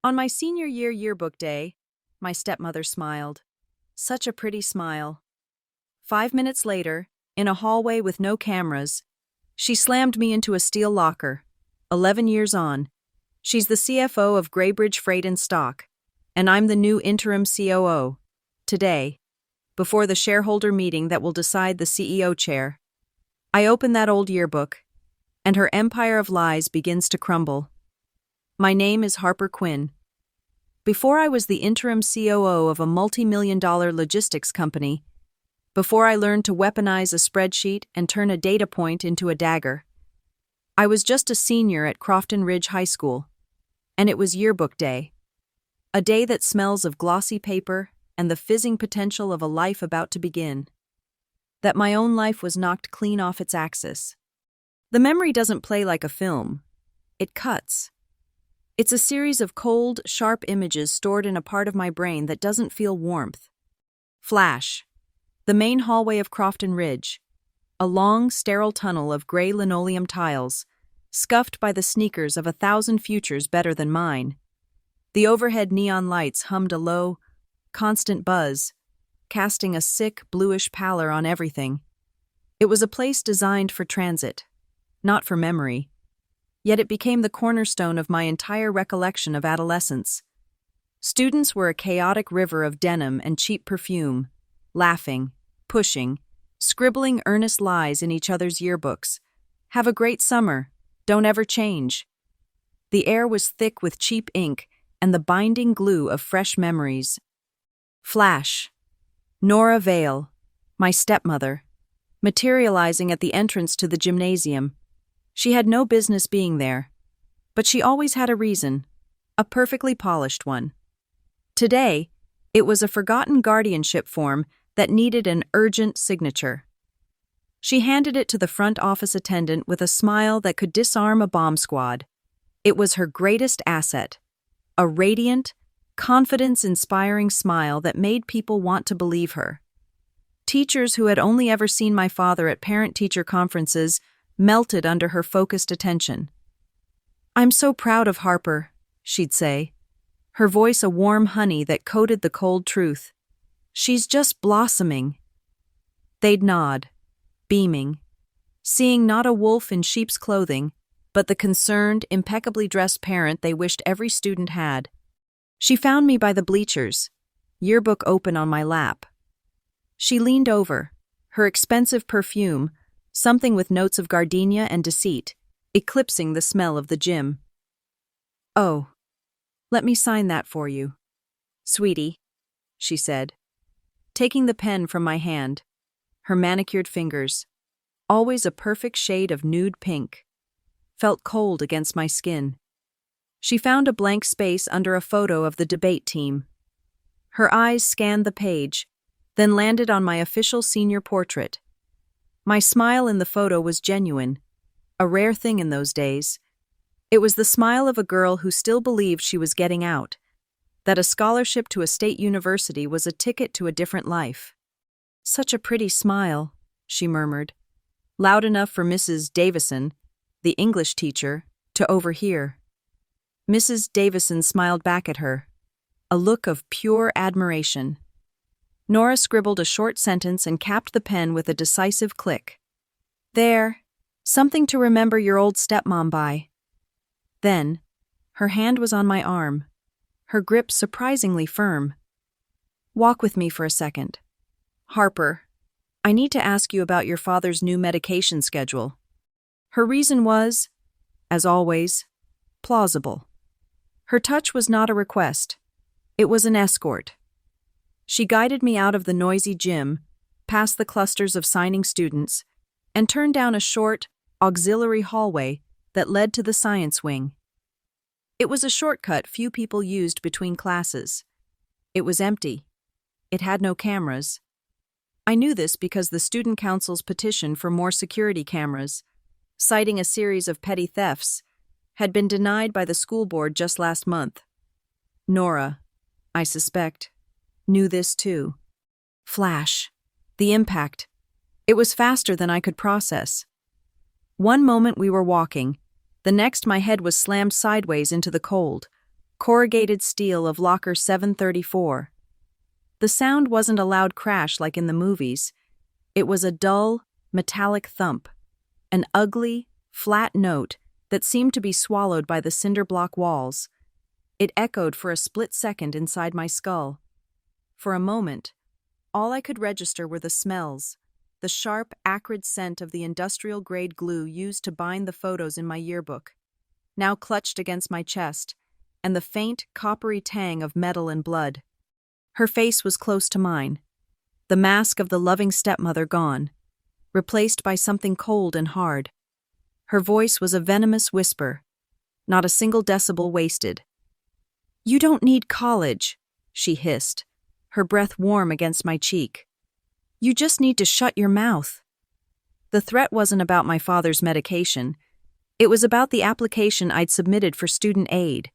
On my senior year yearbook day, my stepmother smiled. Such a pretty smile. 5 minutes later, in a hallway with no cameras, she slammed me into a steel locker. 11 years on, she's the CFO of Graybridge Freight and Stock, and I'm the new interim COO. Today, before the shareholder meeting that will decide the CEO chair, I open that old yearbook, and her empire of lies begins to crumble. My name is Harper Quinn. Before I was the interim COO of a multi-million-dollar logistics company, before I learned to weaponize a spreadsheet and turn a data point into a dagger, I was just a senior at Crofton Ridge High School, and it was yearbook day. A day that smells of glossy paper and the fizzing potential of a life about to begin. That my own life was knocked clean off its axis. The memory doesn't play like a film. It cuts. It's a series of cold, sharp images stored in a part of my brain that doesn't feel warmth. Flash. The main hallway of Crofton Ridge. A long, sterile tunnel of gray linoleum tiles, scuffed by the sneakers of 1,000 futures better than mine. The overhead neon lights hummed a low, constant buzz, casting a sick, bluish pallor on everything. It was a place designed for transit, not for memory. Yet it became the cornerstone of my entire recollection of adolescence. Students were a chaotic river of denim and cheap perfume, laughing, pushing, scribbling earnest lies in each other's yearbooks. Have a great summer. Don't ever change. The air was thick with cheap ink and the binding glue of fresh memories. Flash. Nora Vale, my stepmother, materializing at the entrance to the gymnasium. She had no business being there, but she always had a reason, a perfectly polished one. Today, it was a forgotten guardianship form that needed an urgent signature. She handed it to the front office attendant with a smile that could disarm a bomb squad. It was her greatest asset, a radiant, confidence-inspiring smile that made people want to believe her. Teachers who had only ever seen my father at parent-teacher conferences melted under her focused attention. "I'm so proud of Harper," she'd say, her voice a warm honey that coated the cold truth. "She's just blossoming." They'd nod, beaming, seeing not a wolf in sheep's clothing, but the concerned, impeccably dressed parent they wished every student had. She found me by the bleachers, yearbook open on my lap. She leaned over, her expensive perfume, something with notes of gardenia and deceit, eclipsing the smell of the gym. "Oh, let me sign that for you, sweetie," she said, taking the pen from my hand. Her manicured fingers, always a perfect shade of nude pink, felt cold against my skin. She found a blank space under a photo of the debate team. Her eyes scanned the page, then landed on my official senior portrait. My smile in the photo was genuine, a rare thing in those days. It was the smile of a girl who still believed she was getting out, that a scholarship to a state university was a ticket to a different life. "Such a pretty smile," she murmured, loud enough for Mrs. Davison, the English teacher, to overhear. Mrs. Davison smiled back at her, a look of pure admiration. Nora scribbled a short sentence and capped the pen with a decisive click. "There, something to remember your old stepmom by." Then, her hand was on my arm, her grip surprisingly firm. "Walk with me for a second. Harper, I need to ask you about your father's new medication schedule." Her reason was, as always, plausible. Her touch was not a request. It was an escort. She guided me out of the noisy gym, past the clusters of signing students, and turned down a short, auxiliary hallway that led to the science wing. It was a shortcut few people used between classes. It was empty. It had no cameras. I knew this because the student council's petition for more security cameras, citing a series of petty thefts, had been denied by the school board just last month. Nora, I suspect, knew this too. Flash. The impact. It was faster than I could process. One moment we were walking, the next my head was slammed sideways into the cold, corrugated steel of locker 734. The sound wasn't a loud crash like in the movies. It was a dull, metallic thump, an ugly, flat note that seemed to be swallowed by the cinder block walls. It echoed for a split second inside my skull. For a moment, all I could register were the smells, the sharp, acrid scent of the industrial-grade glue used to bind the photos in my yearbook, now clutched against my chest, and the faint, coppery tang of metal and blood. Her face was close to mine, the mask of the loving stepmother gone, replaced by something cold and hard. Her voice was a venomous whisper, not a single decibel wasted. "You don't need college," she hissed, her breath warm against my cheek. "You just need to shut your mouth." The threat wasn't about my father's medication. It was about the application I'd submitted for student aid,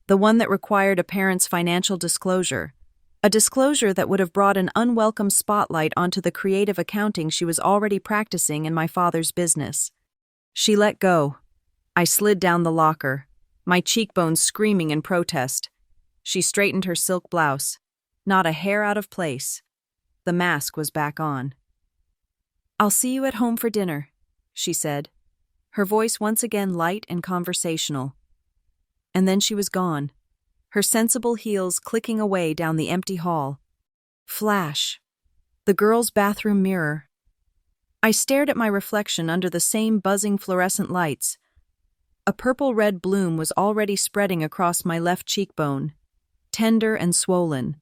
the one that required a parent's financial disclosure, a disclosure that would have brought an unwelcome spotlight onto the creative accounting she was already practicing in my father's business. She let go. I slid down the locker, my cheekbones screaming in protest. She straightened her silk blouse, not a hair out of place. The mask was back on. "I'll see you at home for dinner," she said, her voice once again light and conversational. And then she was gone, her sensible heels clicking away down the empty hall. Flash. The girl's bathroom mirror. I stared at my reflection under the same buzzing fluorescent lights. A purple-red bloom was already spreading across my left cheekbone, tender and swollen.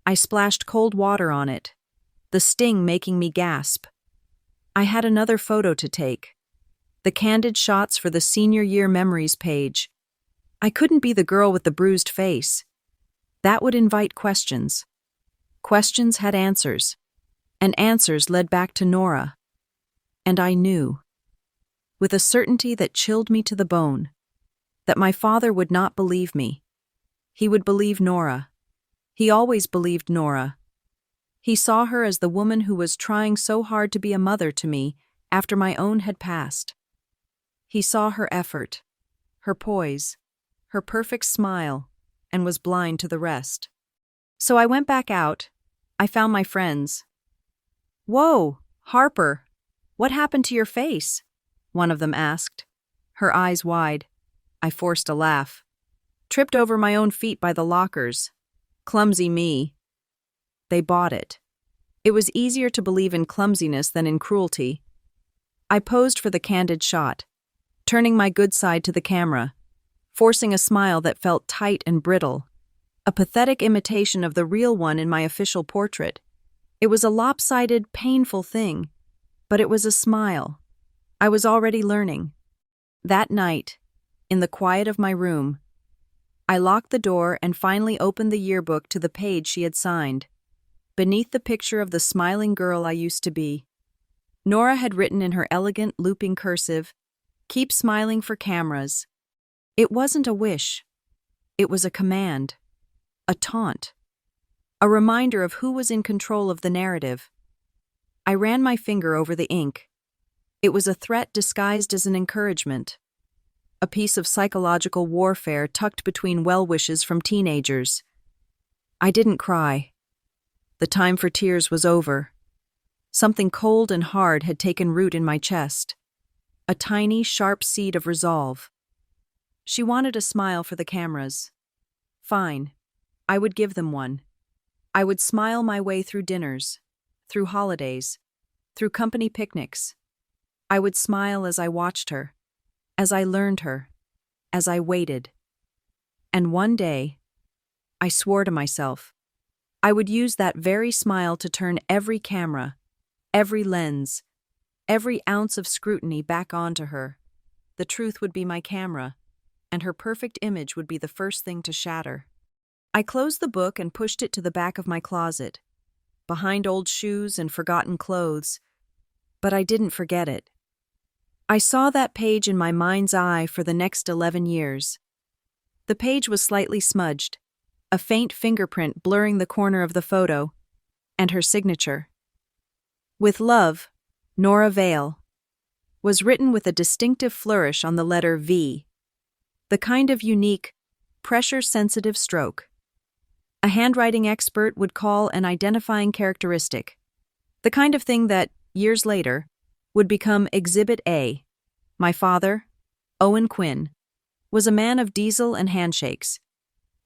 I splashed cold water on it, the sting making me gasp. I had another photo to take. The candid shots for the senior year memories page. I couldn't be the girl with the bruised face. That would invite questions. Questions had answers, and answers led back to Nora. And I knew, with a certainty that chilled me to the bone, that my father would not believe me. He would believe Nora. He always believed Nora. He saw her as the woman who was trying so hard to be a mother to me after my own had passed. He saw her effort, her poise, her perfect smile, and was blind to the rest. So I went back out. I found my friends. "Whoa, Harper, what happened to your face?" one of them asked, her eyes wide. I forced a laugh. "Tripped over my own feet by the lockers. Clumsy me." They bought it. It was easier to believe in clumsiness than in cruelty. I posed for the candid shot, turning my good side to the camera, forcing a smile that felt tight and brittle, a pathetic imitation of the real one in my official portrait. It was a lopsided, painful thing, but it was a smile. I was already learning. That night, in the quiet of my room, I locked the door and finally opened the yearbook to the page she had signed. Beneath the picture of the smiling girl I used to be, Nora had written in her elegant, looping cursive, "Keep smiling for cameras." It wasn't a wish. It was a command, a taunt, a reminder of who was in control of the narrative. I ran my finger over the ink. It was a threat disguised as an encouragement, a piece of psychological warfare tucked between well wishes from teenagers. I didn't cry. The time for tears was over. Something cold and hard had taken root in my chest, a tiny, sharp seed of resolve. She wanted a smile for the cameras. Fine, I would give them one. I would smile my way through dinners, through holidays, through company picnics. I would smile as I watched her, as I learned her, as I waited. And one day, I swore to myself, I would use that very smile to turn every camera, every lens, every ounce of scrutiny back onto her. The truth would be my camera, and her perfect image would be the first thing to shatter. I closed the book and pushed it to the back of my closet, behind old shoes and forgotten clothes, but I didn't forget it. I saw that page in my mind's eye for the next 11 years. The page was slightly smudged, a faint fingerprint blurring the corner of the photo, and her signature. "With love, Nora Vale," was written with a distinctive flourish on the letter V, the kind of unique, pressure-sensitive stroke. A handwriting expert would call an identifying characteristic, the kind of thing that, years later, would become Exhibit A. My father, Owen Quinn, was a man of diesel and handshakes.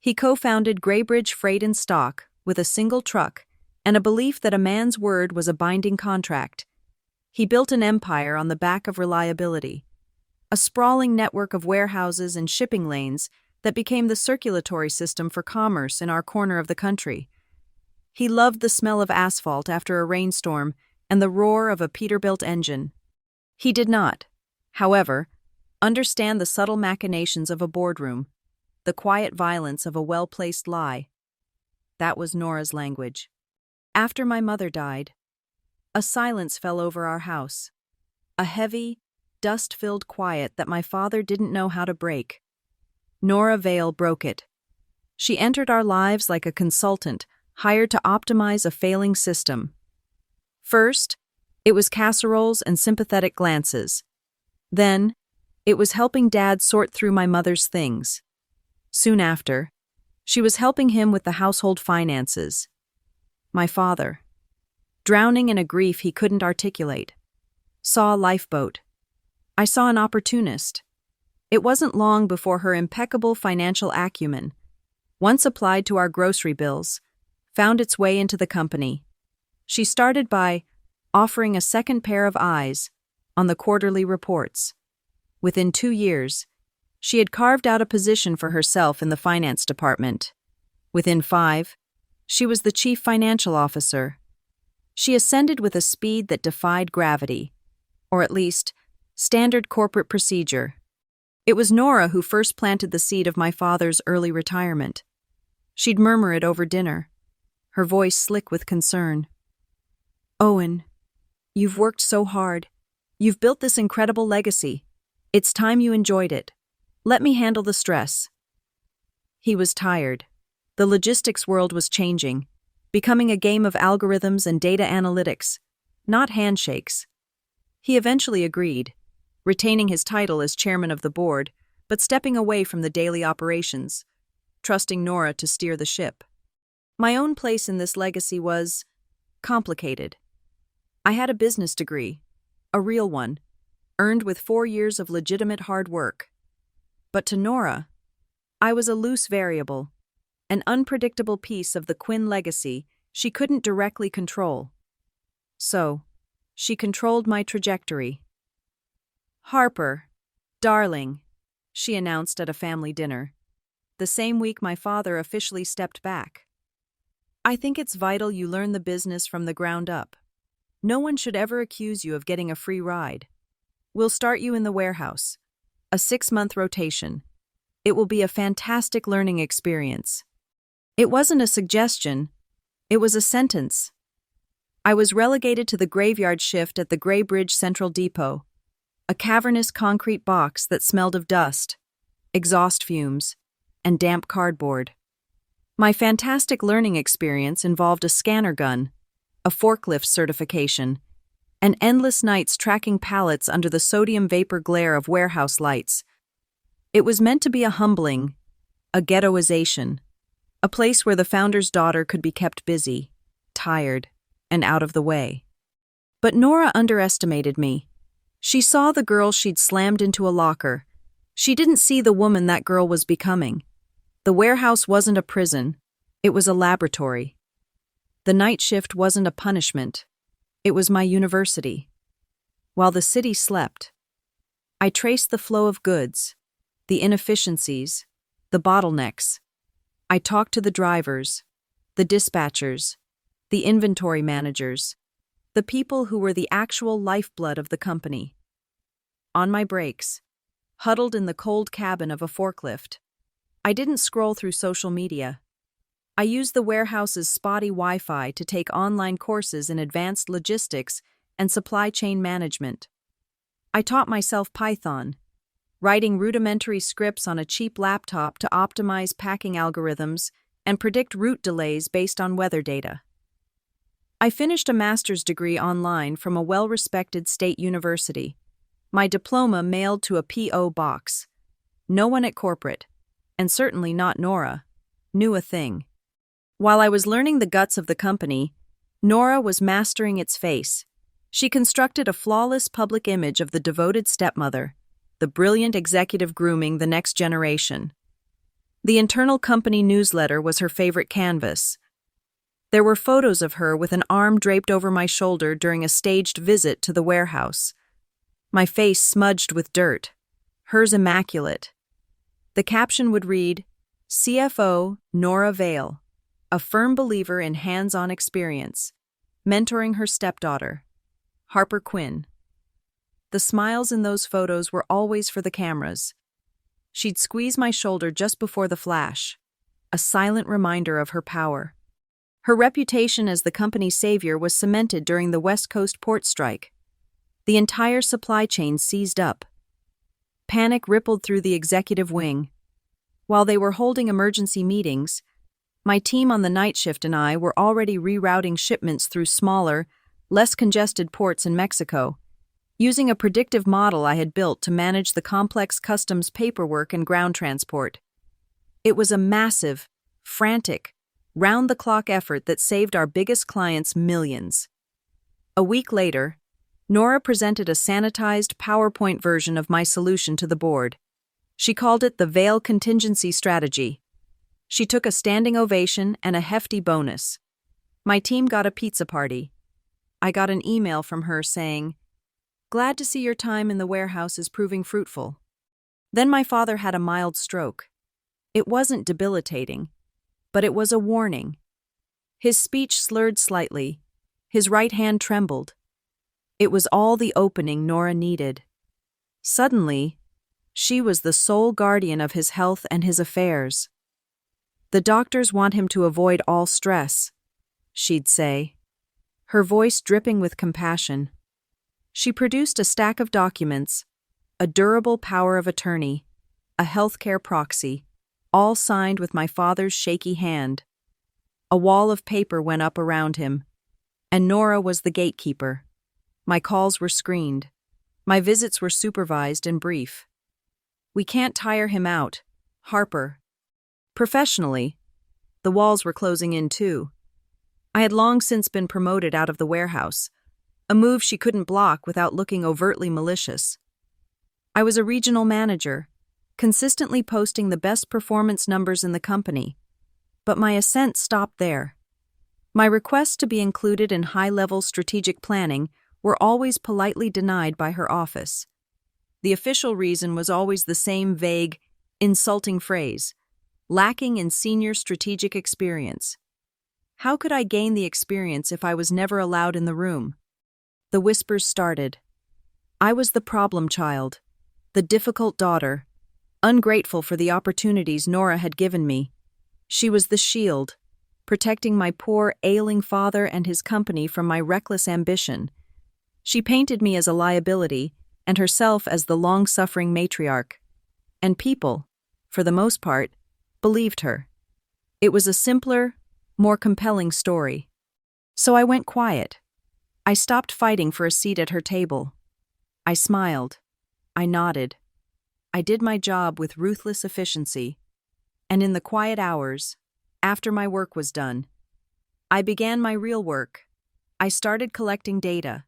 He co-founded Graybridge Freight and Stock with a single truck and a belief that a man's word was a binding contract. He built an empire on the back of reliability, a sprawling network of warehouses and shipping lanes that became the circulatory system for commerce in our corner of the country. He loved the smell of asphalt after a rainstorm and the roar of a Peterbilt engine. He did not, however, understand the subtle machinations of a boardroom, the quiet violence of a well-placed lie. That was Nora's language. After my mother died, a silence fell over our house, a heavy, dust-filled quiet that my father didn't know how to break. Nora Vale broke it. She entered our lives like a consultant hired to optimize a failing system. First, it was casseroles and sympathetic glances. Then, it was helping Dad sort through my mother's things. Soon after, she was helping him with the household finances. My father, drowning in a grief he couldn't articulate, saw a lifeboat. I saw an opportunist. It wasn't long before her impeccable financial acumen, once applied to our grocery bills, found its way into the company. She started by offering a second pair of eyes on the quarterly reports. Within 2 years, she had carved out a position for herself in the finance department. Within 5, she was the chief financial officer. She ascended with a speed that defied gravity, or at least, standard corporate procedure. It was Nora who first planted the seed of my father's early retirement. She'd murmur it over dinner, her voice slick with concern. "Owen, you've worked so hard. You've built this incredible legacy. It's time you enjoyed it. Let me handle the stress." He was tired. The logistics world was changing, becoming a game of algorithms and data analytics, not handshakes. He eventually agreed, retaining his title as chairman of the board, but stepping away from the daily operations, trusting Nora to steer the ship. My own place in this legacy was complicated. I had a business degree, a real one, earned with 4 years of legitimate hard work. But to Nora, I was a loose variable, an unpredictable piece of the Quinn legacy she couldn't directly control. So, she controlled my trajectory. "Harper, darling," she announced at a family dinner, the same week my father officially stepped back. "I think it's vital you learn the business from the ground up. No one should ever accuse you of getting a free ride. We'll start you in the warehouse, a 6-month rotation. It will be a fantastic learning experience." It wasn't a suggestion, it was a sentence. I was relegated to the graveyard shift at the Graybridge Central Depot, a cavernous concrete box that smelled of dust, exhaust fumes, and damp cardboard. My fantastic learning experience involved a scanner gun, a forklift certification, and endless nights tracking pallets under the sodium vapor glare of warehouse lights. It was meant to be a humbling, a ghettoization, a place where the founder's daughter could be kept busy, tired, and out of the way. But Nora underestimated me. She saw the girl she'd slammed into a locker. She didn't see the woman that girl was becoming. The warehouse wasn't a prison, it was a laboratory. The night shift wasn't a punishment, it was my university. While the city slept, I traced the flow of goods, the inefficiencies, the bottlenecks. I talked to the drivers, the dispatchers, the inventory managers, the people who were the actual lifeblood of the company. On my breaks, huddled in the cold cabin of a forklift, I didn't scroll through social media. I used the warehouse's spotty Wi-Fi to take online courses in advanced logistics and supply chain management. I taught myself Python, writing rudimentary scripts on a cheap laptop to optimize packing algorithms and predict route delays based on weather data. I finished a master's degree online from a well-respected state university, my diploma mailed to a P.O. box. No one at corporate, and certainly not Nora, knew a thing. While I was learning the guts of the company, Nora was mastering its face. She constructed a flawless public image of the devoted stepmother, the brilliant executive grooming the next generation. The internal company newsletter was her favorite canvas. There were photos of her with an arm draped over my shoulder during a staged visit to the warehouse. My face smudged with dirt, hers immaculate. The caption would read, CFO Nora Vale, a firm believer in hands-on experience, mentoring her stepdaughter, Harper Quinn. The smiles in those photos were always for the cameras. She'd squeeze my shoulder just before the flash, a silent reminder of her power. Her reputation as the company's savior was cemented during the West Coast port strike. The entire supply chain seized up. Panic rippled through the executive wing. While they were holding emergency meetings, my team on the night shift and I were already rerouting shipments through smaller, less congested ports in Mexico, using a predictive model I had built to manage the complex customs paperwork and ground transport. It was a massive, frantic, round-the-clock effort that saved our biggest clients millions. A week later, Nora presented a sanitized PowerPoint version of my solution to the board. She called it the Vale Contingency Strategy. She took a standing ovation and a hefty bonus. My team got a pizza party. I got an email from her saying, "Glad to see your time in the warehouse is proving fruitful." Then my father had a mild stroke. It wasn't debilitating, but it was a warning. His speech slurred slightly. His right hand trembled. It was all the opening Nora needed. Suddenly, she was the sole guardian of his health and his affairs. "The doctors want him to avoid all stress," she'd say, her voice dripping with compassion. She produced a stack of documents, a durable power of attorney, a healthcare proxy, all signed with my father's shaky hand. A wall of paper went up around him, and Nora was the gatekeeper. My calls were screened. My visits were supervised and brief. "We can't tire him out, Harper." Professionally, the walls were closing in too. I had long since been promoted out of the warehouse, a move she couldn't block without looking overtly malicious. I was a regional manager, consistently posting the best performance numbers in the company, but my ascent stopped there. My requests to be included in high-level strategic planning were always politely denied by her office. The official reason was always the same vague, insulting phrase: lacking in senior strategic experience. How could I gain the experience if I was never allowed in the room? The whispers started. I was the problem child, the difficult daughter, ungrateful for the opportunities Nora had given me. She was the shield, protecting my poor, ailing father and his company from my reckless ambition. She painted me as a liability, and herself as the long-suffering matriarch. And people, for the most part, believed her. It was a simpler, more compelling story. So I went quiet. I stopped fighting for a seat at her table. I smiled. I nodded. I did my job with ruthless efficiency. And in the quiet hours, after my work was done, I began my real work. I started collecting data.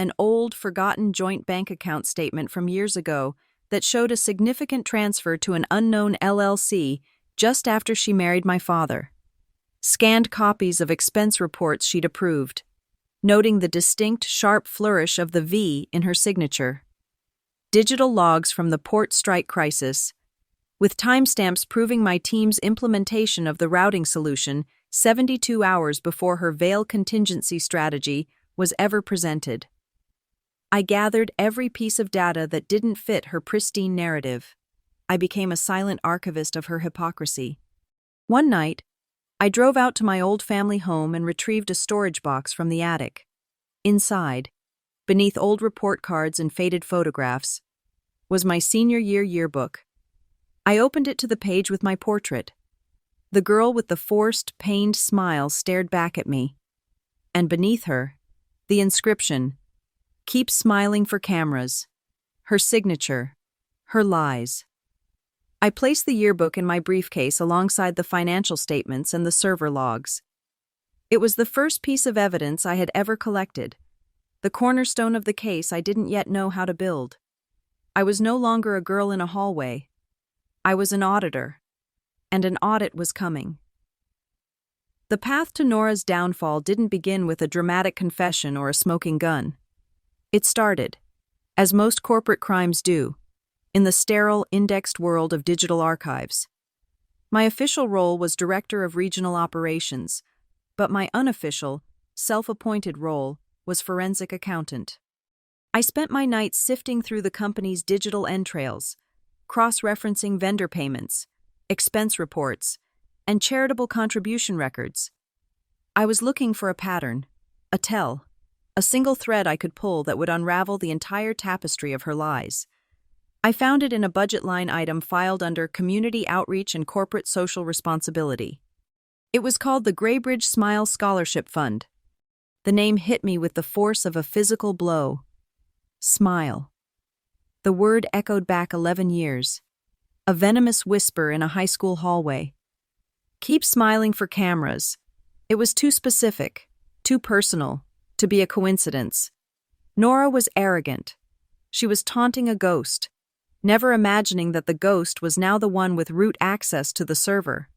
An old, forgotten joint bank account statement from years ago that showed a significant transfer to an unknown LLC just after she married my father. Scanned copies of expense reports she'd approved, noting the distinct, sharp flourish of the V in her signature. Digital logs from the port strike crisis, with timestamps proving my team's implementation of the routing solution 72 hours before her Vale contingency strategy was ever presented. I gathered every piece of data that didn't fit her pristine narrative. I became a silent archivist of her hypocrisy. One night, I drove out to my old family home and retrieved a storage box from the attic. Inside, beneath old report cards and faded photographs, was my senior year yearbook. I opened it to the page with my portrait. The girl with the forced, pained smile stared back at me. And beneath her, the inscription, "Keep smiling for cameras." Her signature, her lies. I placed the yearbook in my briefcase alongside the financial statements and the server logs. It was the first piece of evidence I had ever collected, the cornerstone of the case I didn't yet know how to build. I was no longer a girl in a hallway. I was an auditor, and an audit was coming. The path to Nora's downfall didn't begin with a dramatic confession or a smoking gun. It started, as most corporate crimes do, in the sterile, indexed world of digital archives. My official role was Director of Regional Operations, but my unofficial, self-appointed role was forensic accountant. I spent my nights sifting through the company's digital entrails, cross-referencing vendor payments, expense reports, and charitable contribution records. I was looking for a pattern, a tell, a single thread I could pull that would unravel the entire tapestry of her lies. I found it in a budget line item filed under Community Outreach and Corporate Social Responsibility. It was called the Graybridge Smile Scholarship Fund. The name hit me with the force of a physical blow. Smile. The word echoed back 11 years. A venomous whisper in a high school hallway. Keep smiling for cameras. It was too specific, too personal, to be a coincidence. Nora was arrogant. She was taunting a ghost, never imagining that the ghost was now the one with root access to the server.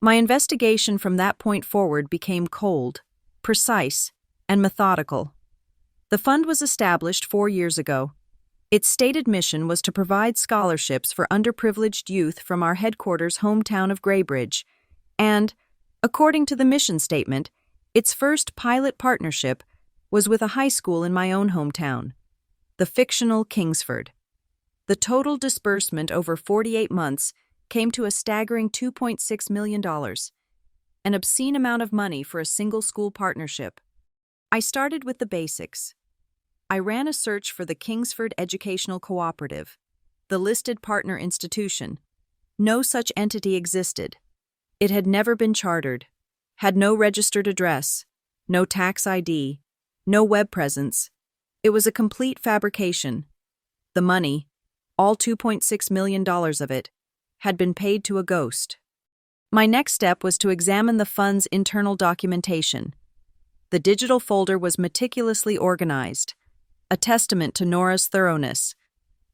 My investigation from that point forward became cold, precise, and methodical. The fund was established 4 years ago. Its stated mission was to provide scholarships for underprivileged youth from our headquarters' hometown of Graybridge, and, according to the mission statement, its first pilot partnership was with a high school in my own hometown, the fictional Kingsford. The total disbursement over 48 months came to a staggering $2.6 million, an obscene amount of money for a single school partnership. I started with the basics. I ran a search for the Kingsford Educational Cooperative, the listed partner institution. No such entity existed. It had never been chartered, had no registered address, no tax ID, no web presence. It was a complete fabrication. The money, all $2.6 million of it, had been paid to a ghost. My next step was to examine the fund's internal documentation. The digital folder was meticulously organized, a testament to Nora's thoroughness.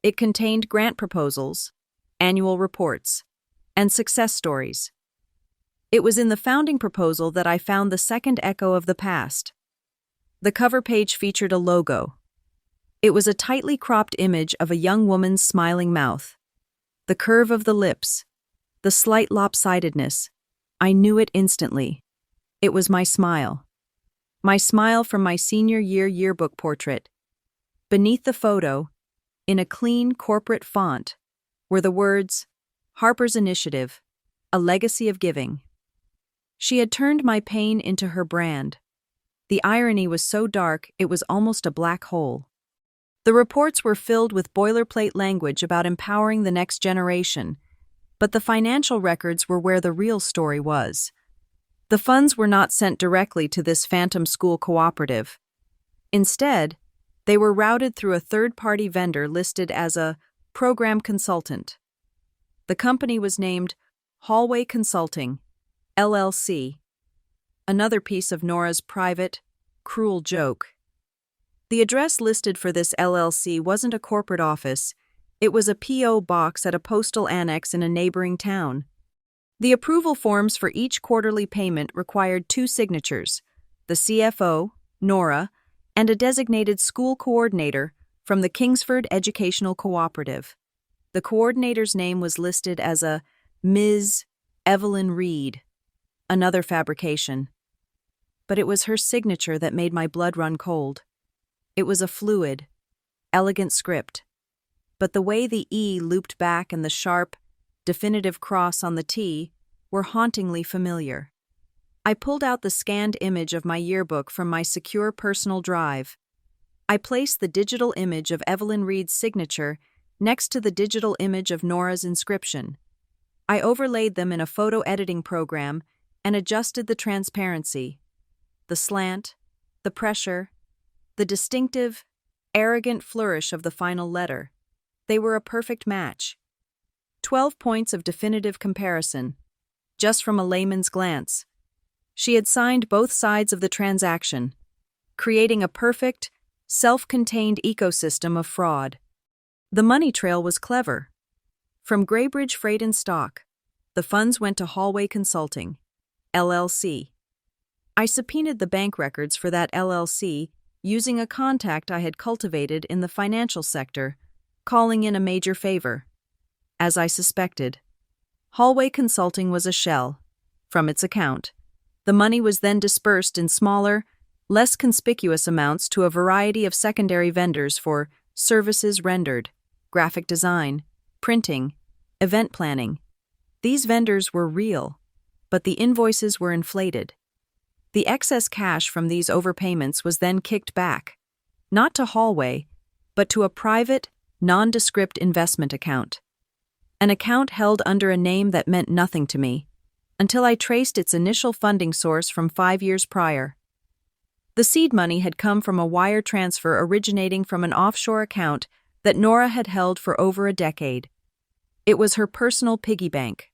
It contained grant proposals, annual reports, and success stories. It was in the founding proposal that I found the second echo of the past. The cover page featured a logo. It was a tightly cropped image of a young woman's smiling mouth. The curve of the lips, the slight lopsidedness. I knew it instantly. It was my smile. My smile from my senior year yearbook portrait. Beneath the photo, in a clean corporate font, were the words, Harper's Initiative, a legacy of giving. She had turned my pain into her brand. The irony was so dark it was almost a black hole. The reports were filled with boilerplate language about empowering the next generation, but the financial records were where the real story was. The funds were not sent directly to this phantom school cooperative. Instead, they were routed through a third-party vendor listed as a program consultant. The company was named Hallway Consulting, LLC. Another piece of Nora's private, cruel joke. The address listed for this LLC wasn't a corporate office. It was a P.O. box at a postal annex in a neighboring town. The approval forms for each quarterly payment required 2 signatures, the CFO, Nora, and a designated school coordinator from the Kingsford Educational Cooperative. The coordinator's name was listed as a Ms. Evelyn Reed, another fabrication. But it was her signature that made my blood run cold. It was a fluid, elegant script, but the way the E looped back and the sharp, definitive cross on the T were hauntingly familiar. I pulled out the scanned image of my yearbook from my secure personal drive. I placed the digital image of Evelyn Reed's signature next to the digital image of Nora's inscription. I overlaid them in a photo editing program and adjusted the transparency, the slant, the pressure, the distinctive, arrogant flourish of the final letter. They were a perfect match. 12 points of definitive comparison, just from a layman's glance. She had signed both sides of the transaction, creating a perfect, self-contained ecosystem of fraud. The money trail was clever. From Graybridge Freight and Stock, the funds went to Hallway Consulting, LLC. I subpoenaed the bank records for that LLC using a contact I had cultivated in the financial sector, calling in a major favor. As I suspected, Hallway Consulting was a shell. From its account, the money was then dispersed in smaller, less conspicuous amounts to a variety of secondary vendors for services rendered, graphic design, printing, event planning. These vendors were real, but the invoices were inflated. The excess cash from these overpayments was then kicked back, not to Hallway, but to a private, nondescript investment account. An account held under a name that meant nothing to me, until I traced its initial funding source from 5 years prior. The seed money had come from a wire transfer originating from an offshore account that Nora had held for over a decade. It was her personal piggy bank,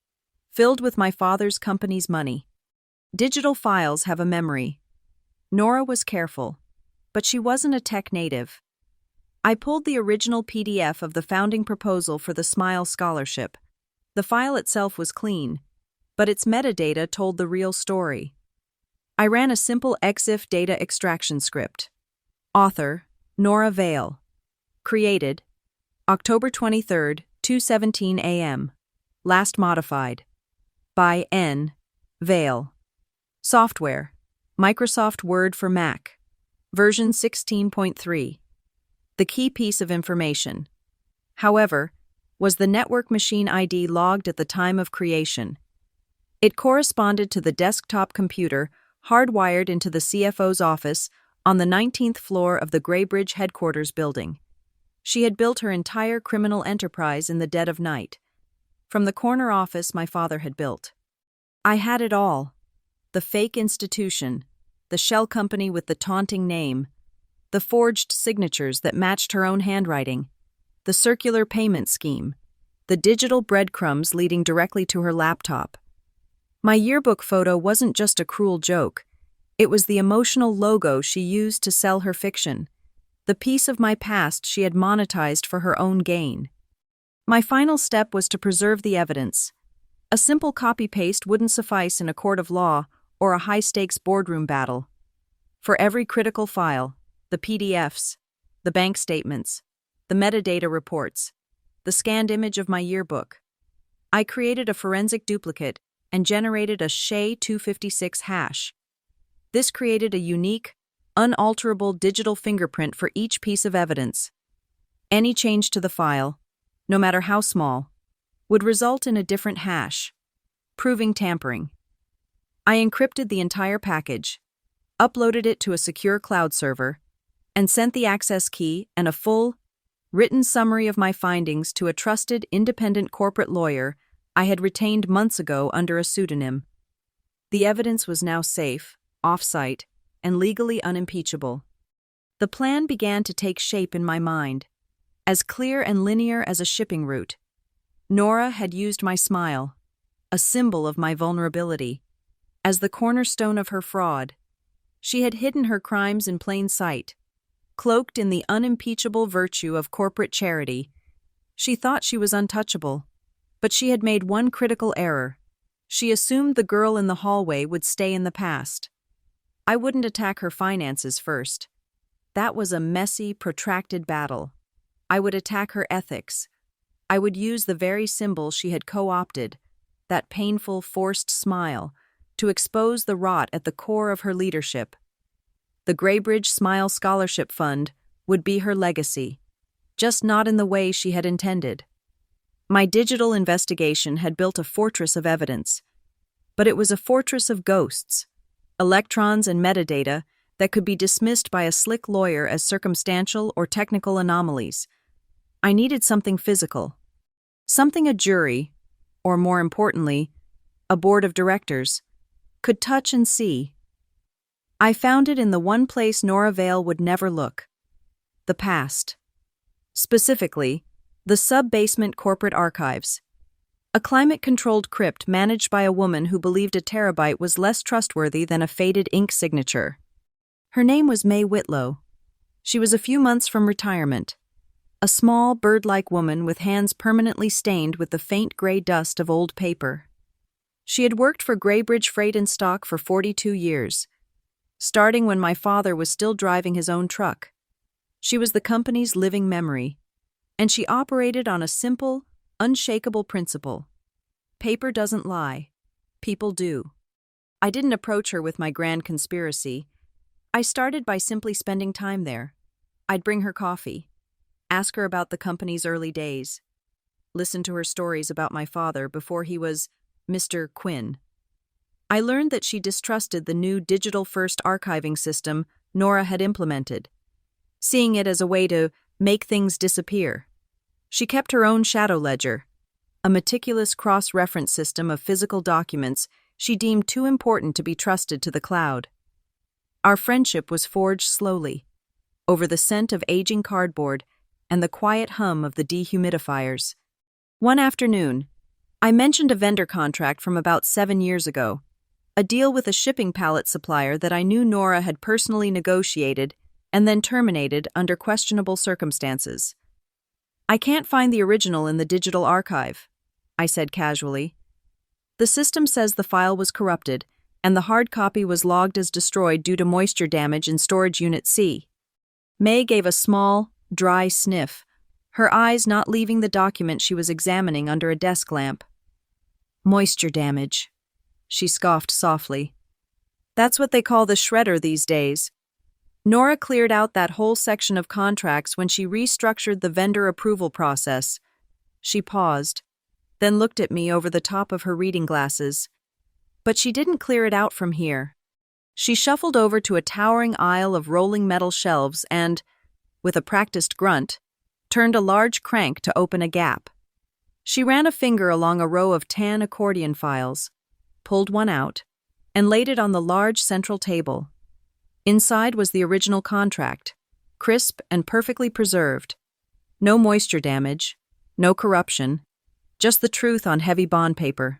filled with my father's company's money. Digital files have a memory. Nora was careful, but she wasn't a tech native. I pulled the original PDF of the founding proposal for the Smile Scholarship. The file itself was clean, but its metadata told the real story. I ran a simple EXIF data extraction script. Author, Nora Vale. Created, October 23, 2:17 a.m. Last modified. By N. Vale. Software, Microsoft Word for Mac. Version 16.3. The key piece of information, however, was the network machine ID logged at the time of creation. It corresponded to the desktop computer hardwired into the CFO's office on the 19th floor of the Graybridge headquarters building. She had built her entire criminal enterprise in the dead of night, from the corner office my father had built. I had it all: the fake institution, the shell company with the taunting name, the forged signatures that matched her own handwriting, the circular payment scheme, the digital breadcrumbs leading directly to her laptop. My yearbook photo wasn't just a cruel joke. It was the emotional logo she used to sell her fiction, the piece of my past she had monetized for her own gain. My final step was to preserve the evidence. A simple copy-paste wouldn't suffice in a court of law or a high-stakes boardroom battle. For every critical file, the PDFs, the bank statements, the metadata reports, the scanned image of my yearbook, I created a forensic duplicate and generated a SHA-256 hash. This created a unique, unalterable digital fingerprint for each piece of evidence. Any change to the file, no matter how small, would result in a different hash, proving tampering. I encrypted the entire package, uploaded it to a secure cloud server, and sent the access key and a full, written summary of my findings to a trusted, independent corporate lawyer I had retained months ago under a pseudonym. The evidence was now safe, off-site, and legally unimpeachable. The plan began to take shape in my mind, as clear and linear as a shipping route. Nora had used my smile, a symbol of my vulnerability, as the cornerstone of her fraud. She had hidden her crimes in plain sight, cloaked in the unimpeachable virtue of corporate charity. She thought she was untouchable, but she had made one critical error. She assumed the girl in the hallway would stay in the past. I wouldn't attack her finances first. That was a messy, protracted battle. I would attack her ethics. I would use the very symbol she had co-opted, that painful, forced smile, to expose the rot at the core of her leadership. The Graybridge Smile Scholarship Fund would be her legacy, just not in the way she had intended. My digital investigation had built a fortress of evidence, but it was a fortress of ghosts, electrons and metadata that could be dismissed by a slick lawyer as circumstantial or technical anomalies. I needed something physical, something a jury, or more importantly, a board of directors, could touch and see. I found it in the one place Nora Vale would never look: the past. Specifically, the sub-basement corporate archives. A climate-controlled crypt managed by a woman who believed a terabyte was less trustworthy than a faded ink signature. Her name was May Whitlow. She was a few months from retirement. A small, bird-like woman with hands permanently stained with the faint gray dust of old paper. She had worked for Graybridge Freight and Stock for 42 years, starting when my father was still driving his own truck. She was the company's living memory, and she operated on a simple, unshakable principle. Paper doesn't lie. People do. I didn't approach her with my grand conspiracy. I started by simply spending time there. I'd bring her coffee, ask her about the company's early days, listen to her stories about my father before he was Mr. Quinn. I learned that she distrusted the new digital-first archiving system Nora had implemented, seeing it as a way to make things disappear. She kept her own shadow ledger, a meticulous cross-reference system of physical documents she deemed too important to be trusted to the cloud. Our friendship was forged slowly, over the scent of aging cardboard and the quiet hum of the dehumidifiers. One afternoon, I mentioned a vendor contract from about 7 years ago, a deal with a shipping pallet supplier that I knew Nora had personally negotiated and then terminated under questionable circumstances. "I can't find the original in the digital archive," I said casually. "The system says the file was corrupted, and the hard copy was logged as destroyed due to moisture damage in Storage Unit C." May gave a small, dry sniff, her eyes not leaving the document she was examining under a desk lamp. "Moisture damage," she scoffed softly. "That's what they call the shredder these days." Nora cleared out that whole section of contracts when she restructured the vendor approval process. She paused, then looked at me over the top of her reading glasses. But she didn't clear it out from here. She shuffled over to a towering aisle of rolling metal shelves and, with a practiced grunt, turned a large crank to open a gap. She ran a finger along a row of tan accordion files, pulled one out, and laid it on the large central table. Inside was the original contract, crisp and perfectly preserved. No moisture damage, no corruption, just the truth on heavy bond paper.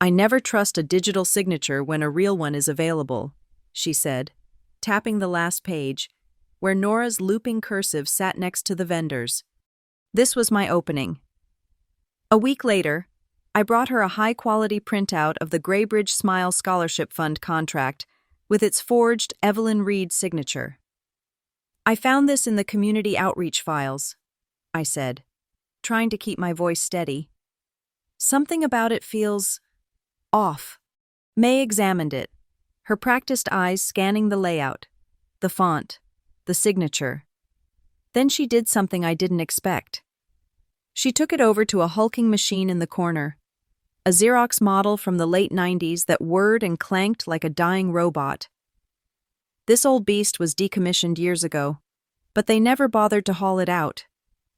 "I never trust a digital signature when a real one is available," she said, tapping the last page, where Nora's looping cursive sat next to the vendor's. This was my opening. A week later, I brought her a high-quality printout of the Graybridge Smile Scholarship Fund contract with its forged Evelyn Reed signature. "I found this in the community outreach files," I said, trying to keep my voice steady. "Something about it feels off." May examined it, her practiced eyes scanning the layout, the font, the signature. Then she did something I didn't expect. She took it over to a hulking machine in the corner, a Xerox model from the late 90s that whirred and clanked like a dying robot. "This old beast was decommissioned years ago, but they never bothered to haul it out,"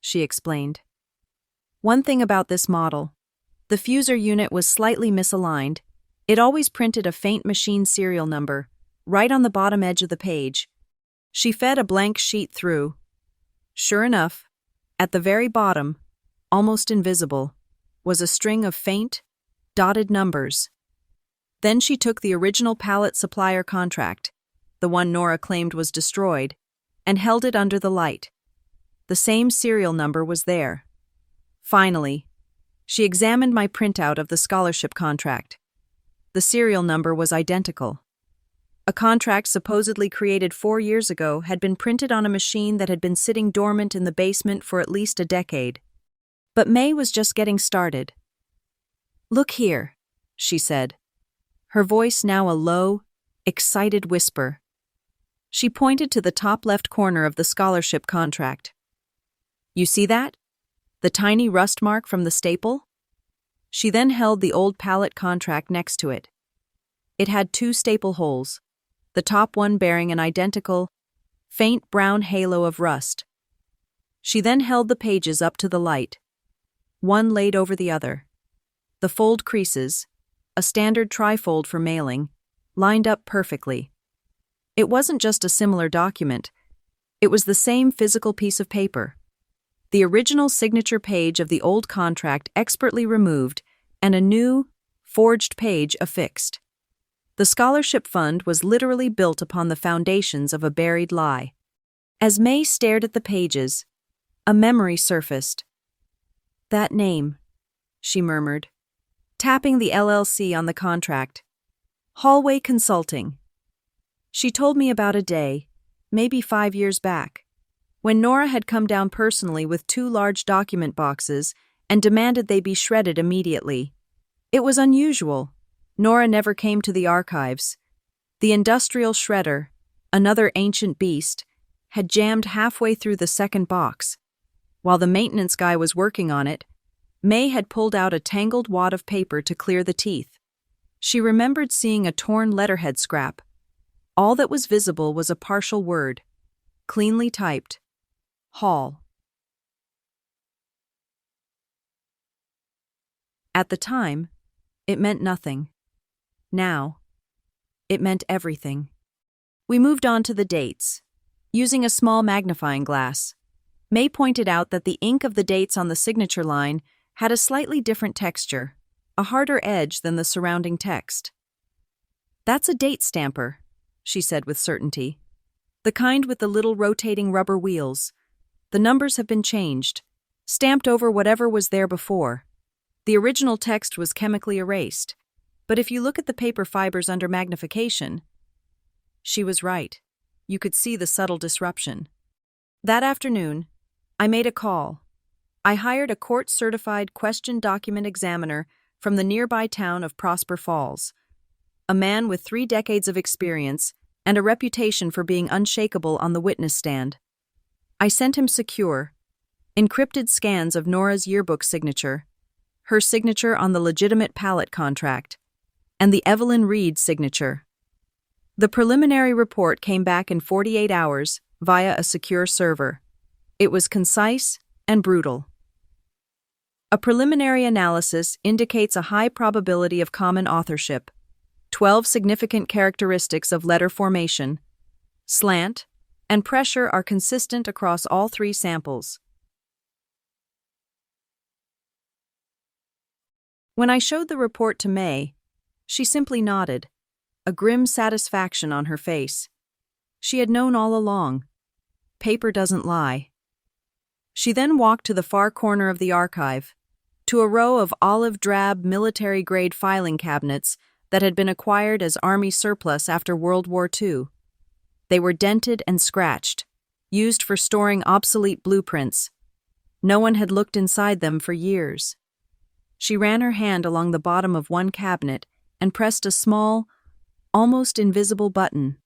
she explained. "One thing about this model, the fuser unit was slightly misaligned. It always printed a faint machine serial number, right on the bottom edge of the page." She fed a blank sheet through. Sure enough, at the very bottom, almost invisible, was a string of faint, dotted numbers. Then she took the original pallet supplier contract, the one Nora claimed was destroyed, and held it under the light. The same serial number was there. Finally, she examined my printout of the scholarship contract. The serial number was identical. A contract supposedly created 4 years ago had been printed on a machine that had been sitting dormant in the basement for at least a decade. But May was just getting started. "Look here," she said, her voice now a low, excited whisper. She pointed to the top left corner of the scholarship contract. "You see that? The tiny rust mark from the staple?" She then held the old pallet contract next to it. It had 2 staple holes, the top one bearing an identical, faint brown halo of rust. She then held the pages up to the light, one laid over the other. The fold creases, a standard trifold for mailing, lined up perfectly. It wasn't just a similar document, it was the same physical piece of paper. the original signature page of the old contract expertly removed, and a new, forged page affixed. The scholarship fund was literally built upon the foundations of a buried lie. As May stared at the pages, a memory surfaced. "That name," she murmured, tapping the LLC on the contract. "Hallway Consulting." She told me about a day, maybe 5 years back, when Nora had come down personally with 2 large document boxes and demanded they be shredded immediately. It was unusual. Nora never came to the archives. The industrial shredder, another ancient beast, had jammed halfway through the second box. While the maintenance guy was working on it, May had pulled out a tangled wad of paper to clear the teeth. She remembered seeing a torn letterhead scrap. All that was visible was a partial word, cleanly typed: Hall. At the time, it meant nothing. Now, it meant everything. We moved on to the dates. Using a small magnifying glass, May pointed out that the ink of the dates on the signature line had a slightly different texture, a harder edge than the surrounding text. "That's a date stamper," she said with certainty. "The kind with the little rotating rubber wheels. The numbers have been changed, stamped over whatever was there before. The original text was chemically erased, but if you look at the paper fibers under magnification..." She was right. You could see the subtle disruption. That afternoon, I made a call. I hired a court-certified question document examiner from the nearby town of Prosper Falls, a man with 3 decades of experience and a reputation for being unshakable on the witness stand. I sent him secure, encrypted scans of Nora's yearbook signature, her signature on the legitimate pallet contract, and the Evelyn Reed signature. The preliminary report came back in 48 hours via a secure server. It was concise and brutal. A preliminary analysis indicates a high probability of common authorship, 12 significant characteristics of letter formation, slant, and pressure are consistent across all 3 samples. When I showed the report to May, she simply nodded, a grim satisfaction on her face. She had known all along. Paper doesn't lie. She then walked to the far corner of the archive, to a row of olive-drab military-grade filing cabinets that had been acquired as Army surplus after World War II. They were dented and scratched, used for storing obsolete blueprints. No one had looked inside them for years. She ran her hand along the bottom of one cabinet and pressed a small, almost invisible button.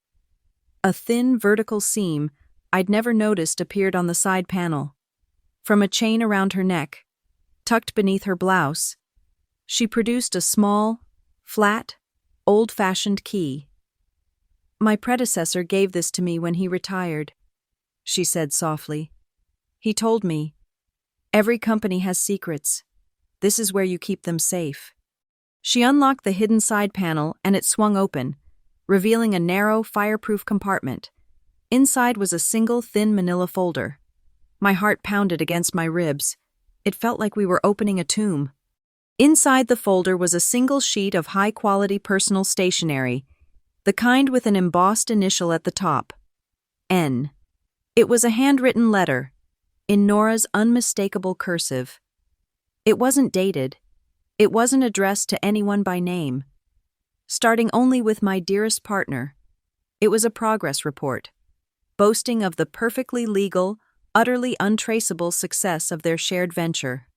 A thin vertical seam I'd never noticed appeared on the side panel. From a chain around her neck, tucked beneath her blouse, she produced a small, flat, old-fashioned key. "My predecessor gave this to me when he retired," she said softly. "He told me, every company has secrets. This is where you keep them safe." She unlocked the hidden side panel and it swung open, revealing a narrow, fireproof compartment. Inside was a single thin manila folder. My heart pounded against my ribs. It felt like we were opening a tomb. Inside the folder was a single sheet of high-quality personal stationery, the kind with an embossed initial at the top, N. It was a handwritten letter, in Nora's unmistakable cursive. It wasn't dated. It wasn't addressed to anyone by name. Starting only with my dearest partner, it was a progress report, boasting of the perfectly legal, utterly untraceable success of their shared venture.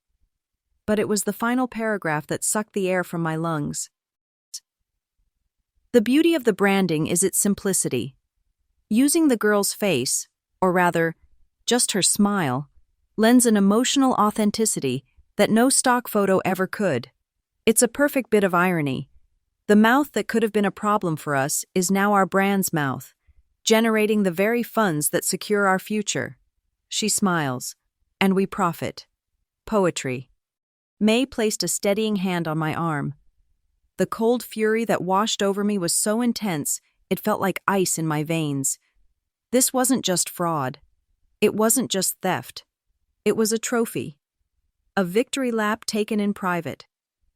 But it was the final paragraph that sucked the air from my lungs. The beauty of the branding is its simplicity. Using the girl's face, or rather, just her smile, lends an emotional authenticity that no stock photo ever could. It's a perfect bit of irony. The mouth that could have been a problem for us is now our brand's mouth, generating the very funds that secure our future. She smiles, and we profit. Poetry. May placed a steadying hand on my arm. The cold fury that washed over me was so intense, it felt like ice in my veins. This wasn't just fraud. It wasn't just theft. It was a trophy, a victory lap taken in private,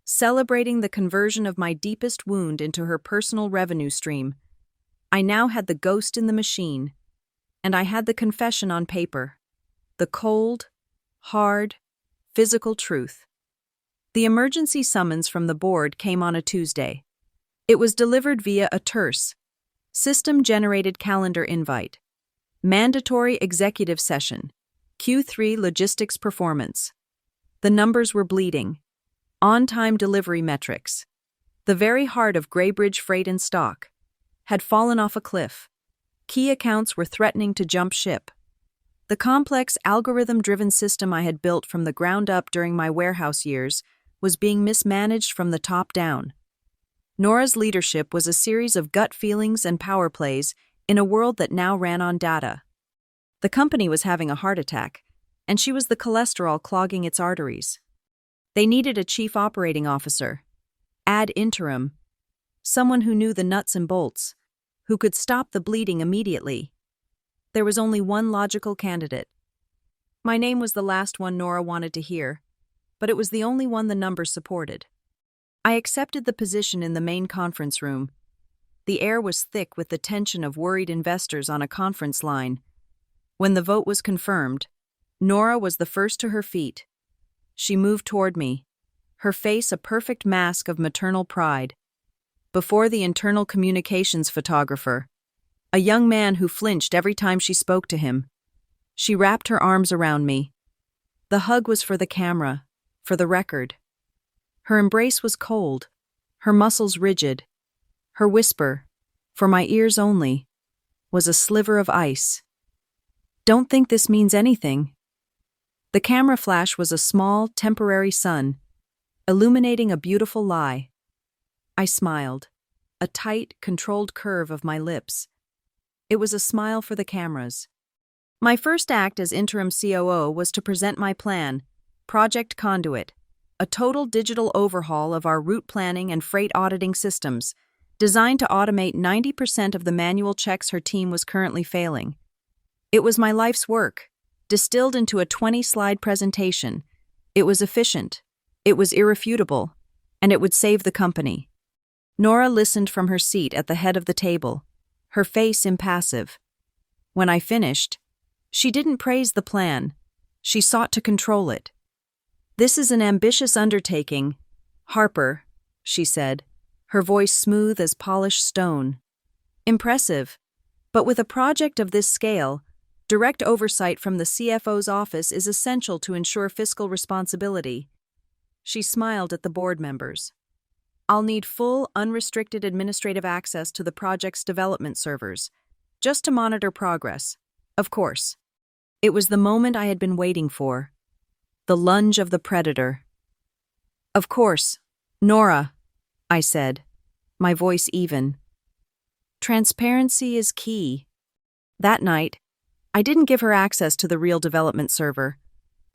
celebrating the conversion of my deepest wound into her personal revenue stream. I now had the ghost in the machine, and I had the confession on paper, the cold, hard, physical truth. The emergency summons from the board came on a Tuesday. It was delivered via a terse, system-generated calendar invite. Mandatory executive session. Q3 logistics performance. The numbers were bleeding. On-time delivery metrics. The very heart of Graybridge Freight and Stock had fallen off a cliff. Key accounts were threatening to jump ship. The complex algorithm-driven system I had built from the ground up during my warehouse years was being mismanaged from the top down. Nora's leadership was a series of gut feelings and power plays in a world that now ran on data. The company was having a heart attack, and she was the cholesterol clogging its arteries. They needed a chief operating officer, ad interim, someone who knew the nuts and bolts, who could stop the bleeding immediately. There was only one logical candidate. My name was the last one Nora wanted to hear, but it was the only one the numbers supported. I accepted the position in the main conference room. The air was thick with the tension of worried investors on a conference line. When the vote was confirmed, Nora was the first to her feet. She moved toward me, her face a perfect mask of maternal pride. Before the internal communications photographer, a young man who flinched every time she spoke to him, she wrapped her arms around me. The hug was for the camera, for the record. Her embrace was cold, her muscles rigid. Her whisper, for my ears only, was a sliver of ice. Don't think this means anything. The camera flash was a small, temporary sun, illuminating a beautiful lie. I smiled, a tight, controlled curve of my lips. It was a smile for the cameras. My first act as interim COO was to present my plan, Project Conduit, a total digital overhaul of our route planning and freight auditing systems, designed to automate 90% of the manual checks her team was currently failing. It was my life's work, distilled into a 20-slide presentation. It was efficient, it was irrefutable, and it would save the company. Nora listened from her seat at the head of the table, her face impassive. When I finished, she didn't praise the plan. She sought to control it. "This is an ambitious undertaking, Harper," she said, her voice smooth as polished stone. "Impressive, but with a project of this scale, direct oversight from the CFO's office is essential to ensure fiscal responsibility." She smiled at the board members. "I'll need full, unrestricted administrative access to the project's development servers, just to monitor progress, of course." It was the moment I had been waiting for. The lunge of the predator. "Of course, Nora," I said, my voice even. "Transparency is key." That night, I didn't give her access to the real development server.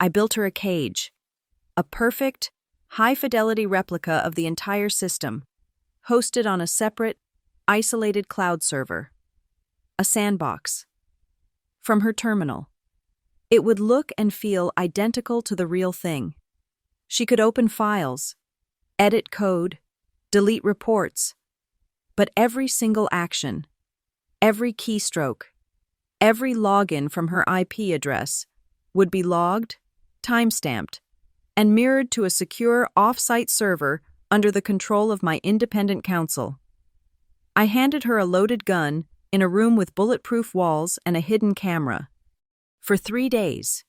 I built her a cage. A perfect, high-fidelity replica of the entire system, hosted on a separate, isolated cloud server. A sandbox. From her terminal, it would look and feel identical to the real thing. She could open files, edit code, delete reports, but every single action, every keystroke, every login from her IP address would be logged, timestamped, and mirrored to a secure off-site server under the control of my independent counsel. I handed her a loaded gun in a room with bulletproof walls and a hidden camera. For 3 days,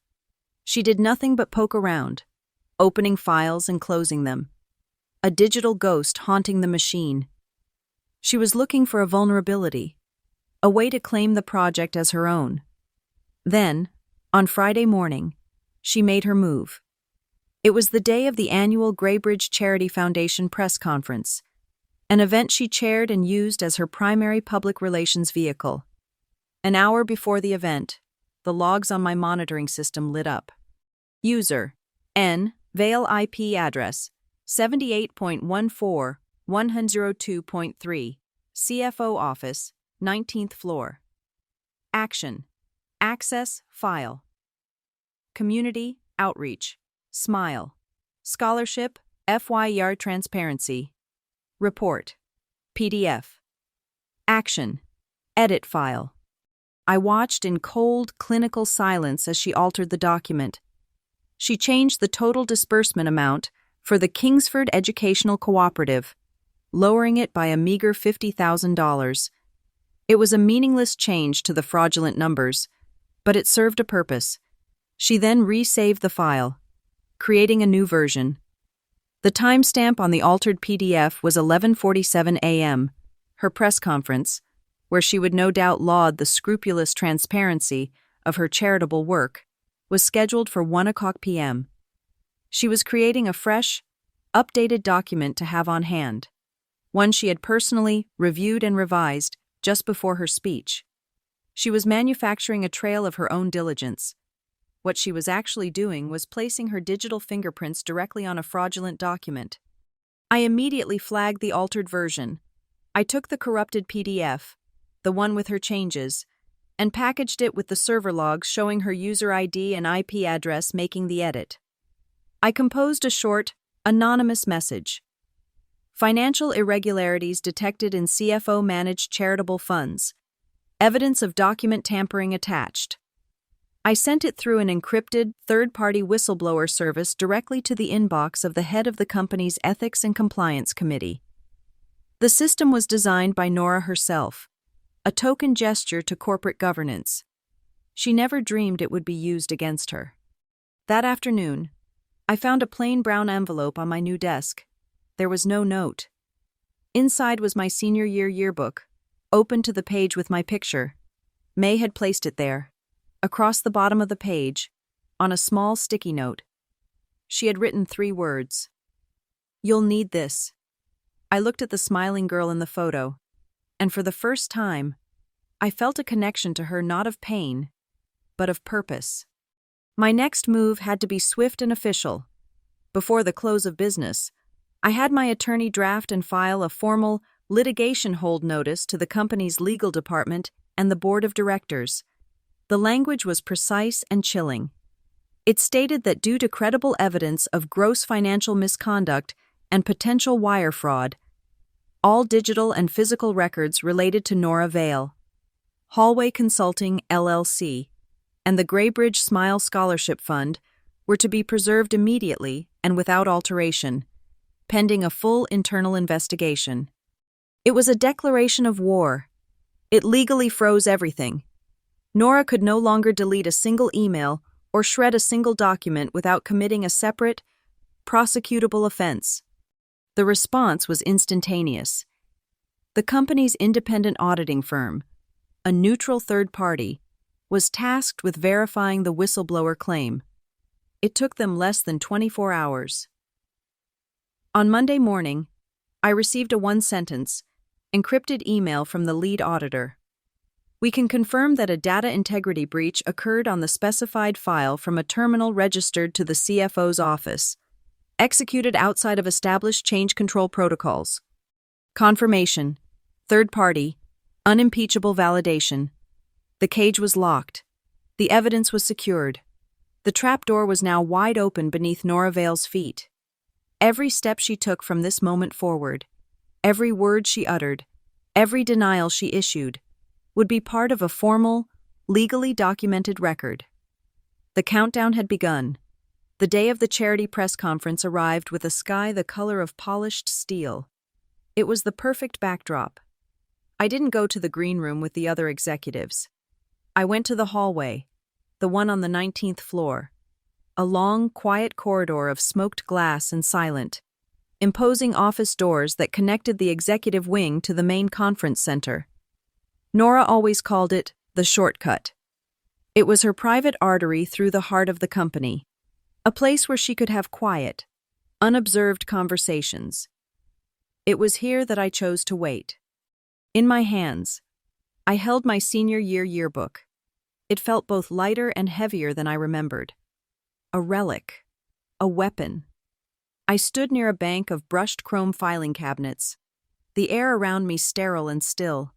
she did nothing but poke around, opening files and closing them. A digital ghost haunting the machine. She was looking for a vulnerability, a way to claim the project as her own. Then, on Friday morning, she made her move. It was the day of the annual Graybridge Charity Foundation press conference, an event she chaired and used as her primary public relations vehicle. An hour before the event, the logs on my monitoring system lit up. User, N, Vale IP address, 78.14.102.3, CFO office, 19th floor. Action, access file. Community, outreach. Smile. Scholarship, FY transparency. Report. PDF. Action. Edit file. I watched in cold, clinical silence as she altered the document. She changed the total disbursement amount for the Kingsford Educational Cooperative, lowering it by a meager $50,000. It was a meaningless change to the fraudulent numbers, but it served a purpose. She then resaved the file, creating a new version. The timestamp on the altered PDF was 11:47 a.m., her press conference, where she would no doubt laud the scrupulous transparency of her charitable work, was scheduled for 1:00 p.m. She was creating a fresh, updated document to have on hand, one she had personally reviewed and revised just before her speech. She was manufacturing a trail of her own diligence. What she was actually doing was placing her digital fingerprints directly on a fraudulent document. I immediately flagged the altered version. I took the corrupted PDF, the one with her changes, and packaged it with the server logs showing her user ID and IP address making the edit. I composed a short, anonymous message. Financial irregularities detected in CFO-managed charitable funds. Evidence of document tampering attached. I sent it through an encrypted, third-party whistleblower service directly to the inbox of the head of the company's Ethics and Compliance Committee. The system was designed by Nora herself, a token gesture to corporate governance. She never dreamed it would be used against her. That afternoon, I found a plain brown envelope on my new desk. There was no note. Inside was my senior year yearbook, open to the page with my picture. May had placed it there. Across the bottom of the page, on a small sticky note, she had written 3 words. "You'll need this." I looked at the smiling girl in the photo, and for the first time, I felt a connection to her not of pain, but of purpose. My next move had to be swift and official. Before the close of business, I had my attorney draft and file a formal litigation hold notice to the company's legal department and the board of directors. The language was precise and chilling. It stated that due to credible evidence of gross financial misconduct and potential wire fraud, all digital and physical records related to Nora Vale, Hallway Consulting, LLC, and the Graybridge Smile Scholarship Fund were to be preserved immediately and without alteration, pending a full internal investigation. It was a declaration of war. It legally froze everything. Nora could no longer delete a single email or shred a single document without committing a separate, prosecutable offense. The response was instantaneous. The company's independent auditing firm, a neutral third party, was tasked with verifying the whistleblower claim. It took them less than 24 hours. On Monday morning, I received a one-sentence, encrypted email from the lead auditor. We can confirm that a data integrity breach occurred on the specified file from a terminal registered to the CFO's office, executed outside of established change control protocols. Confirmation, third party, unimpeachable validation. The cage was locked. The evidence was secured. The trapdoor was now wide open beneath Nora Vale's feet. Every step she took from this moment forward, every word she uttered, every denial she issued, would be part of a formal, legally documented record. The countdown had begun. The day of the charity press conference arrived with a sky the color of polished steel. It was the perfect backdrop. I didn't go to the green room with the other executives. I went to the hallway, the one on the 19th floor, a long, quiet corridor of smoked glass and silent, imposing office doors that connected the executive wing to the main conference center. Nora always called it the shortcut. It was her private artery through the heart of the company, a place where she could have quiet, unobserved conversations. It was here that I chose to wait. In my hands, I held my senior year yearbook. It felt both lighter and heavier than I remembered. A relic, a weapon. I stood near a bank of brushed chrome filing cabinets, the air around me sterile and still,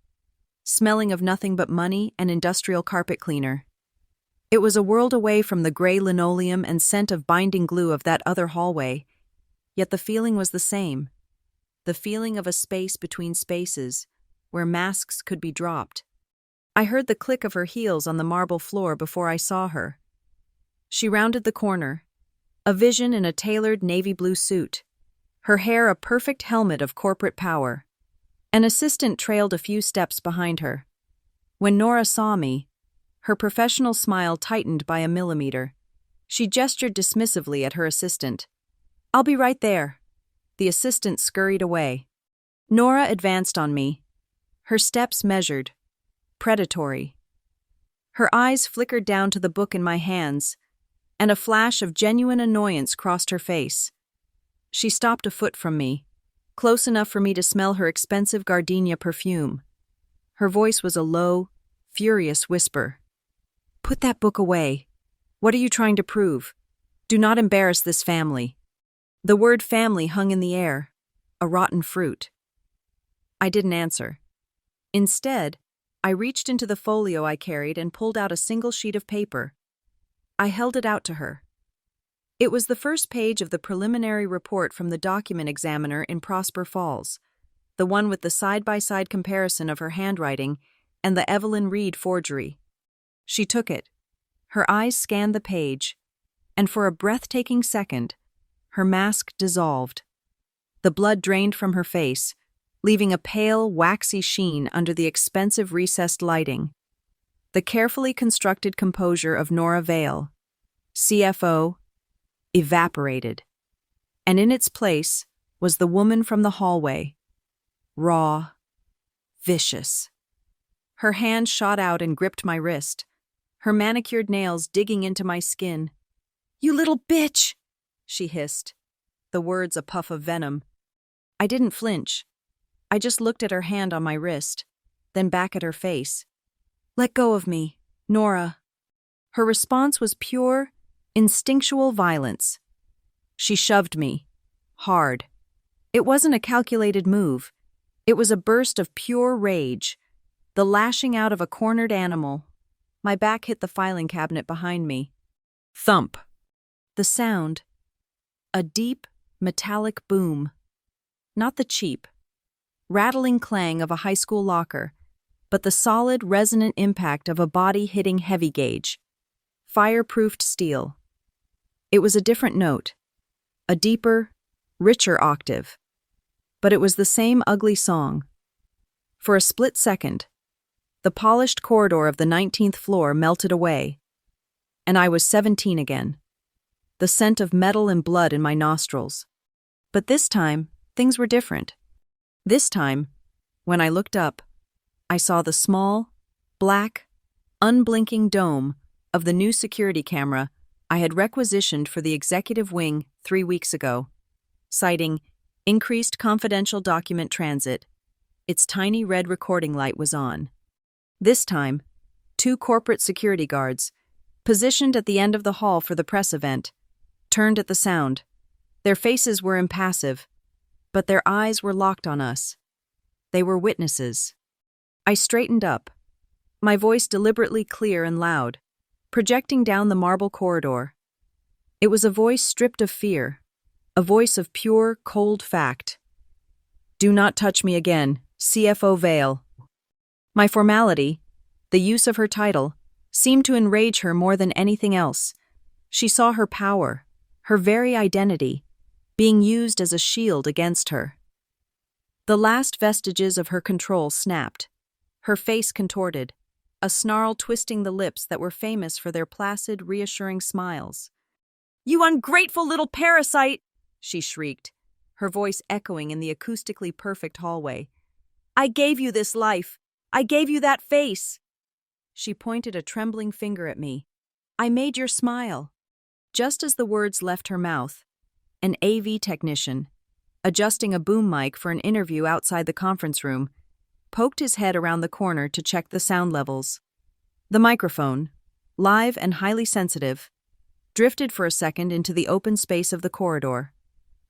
smelling of nothing but money and industrial carpet cleaner. It was a world away from the gray linoleum and scent of binding glue of that other hallway, yet the feeling was the same. The feeling of a space between spaces, where masks could be dropped. I heard the click of her heels on the marble floor before I saw her. She rounded the corner, a vision in a tailored navy blue suit, her hair a perfect helmet of corporate power. An assistant trailed a few steps behind her. When Nora saw me, her professional smile tightened by a millimeter. She gestured dismissively at her assistant. "I'll be right there." The assistant scurried away. Nora advanced on me, her steps measured, predatory. Her eyes flickered down to the book in my hands, and a flash of genuine annoyance crossed her face. She stopped a foot from me, close enough for me to smell her expensive gardenia perfume. Her voice was a low, furious whisper. "Put that book away. What are you trying to prove? Do not embarrass this family." The word family hung in the air, a rotten fruit. I didn't answer. Instead, I reached into the folio I carried and pulled out a single sheet of paper. I held it out to her. It was the first page of the preliminary report from the document examiner in Prosper Falls, the one with the side-by-side comparison of her handwriting and the Evelyn Reed forgery. She took it. Her eyes scanned the page, and for a breathtaking second, her mask dissolved. The blood drained from her face, leaving a pale, waxy sheen under the expensive recessed lighting. The carefully constructed composure of Nora Vale, CFO, evaporated, and in its place was the woman from the hallway, raw, vicious. Her hand shot out and gripped my wrist, her manicured nails digging into my skin. "You little bitch!" she hissed, the words a puff of venom. I didn't flinch. I just looked at her hand on my wrist, then back at her face. "Let go of me, Nora." Her response was pure, instinctual violence. She shoved me, hard. It wasn't a calculated move. It was a burst of pure rage, the lashing out of a cornered animal. My back hit the filing cabinet behind me. Thump. The sound. A deep, metallic boom. Not the cheap, rattling clang of a high school locker, but the solid, resonant impact of a body hitting heavy gauge. Fireproofed steel. It was a different note, a deeper, richer octave. But it was the same ugly song. For a split second, the polished corridor of the 19th floor melted away, and I was 17 again, the scent of metal and blood in my nostrils. But this time, things were different. This time, when I looked up, I saw the small, black, unblinking dome of the new security camera I had requisitioned for the executive wing 3 weeks ago, citing increased confidential document transit. Its tiny red recording light was on. This time, 2 corporate security guards, positioned at the end of the hall for the press event, turned at the sound. Their faces were impassive, but their eyes were locked on us. They were witnesses. I straightened up, my voice deliberately clear and loud, projecting down the marble corridor. It was a voice stripped of fear, a voice of pure, cold fact. "Do not touch me again, CFO Vale." My formality, the use of her title, seemed to enrage her more than anything else. She saw her power, her very identity, being used as a shield against her. The last vestiges of her control snapped, her face contorted, a snarl twisting the lips that were famous for their placid, reassuring smiles. "You ungrateful little parasite!" she shrieked, her voice echoing in the acoustically perfect hallway. "I gave you this life. I gave you that face." She pointed a trembling finger at me. "I made your smile." Just as the words left her mouth, an AV technician, adjusting a boom mic for an interview outside the conference room, poked his head around the corner to check the sound levels. The microphone, live and highly sensitive, drifted for a second into the open space of the corridor,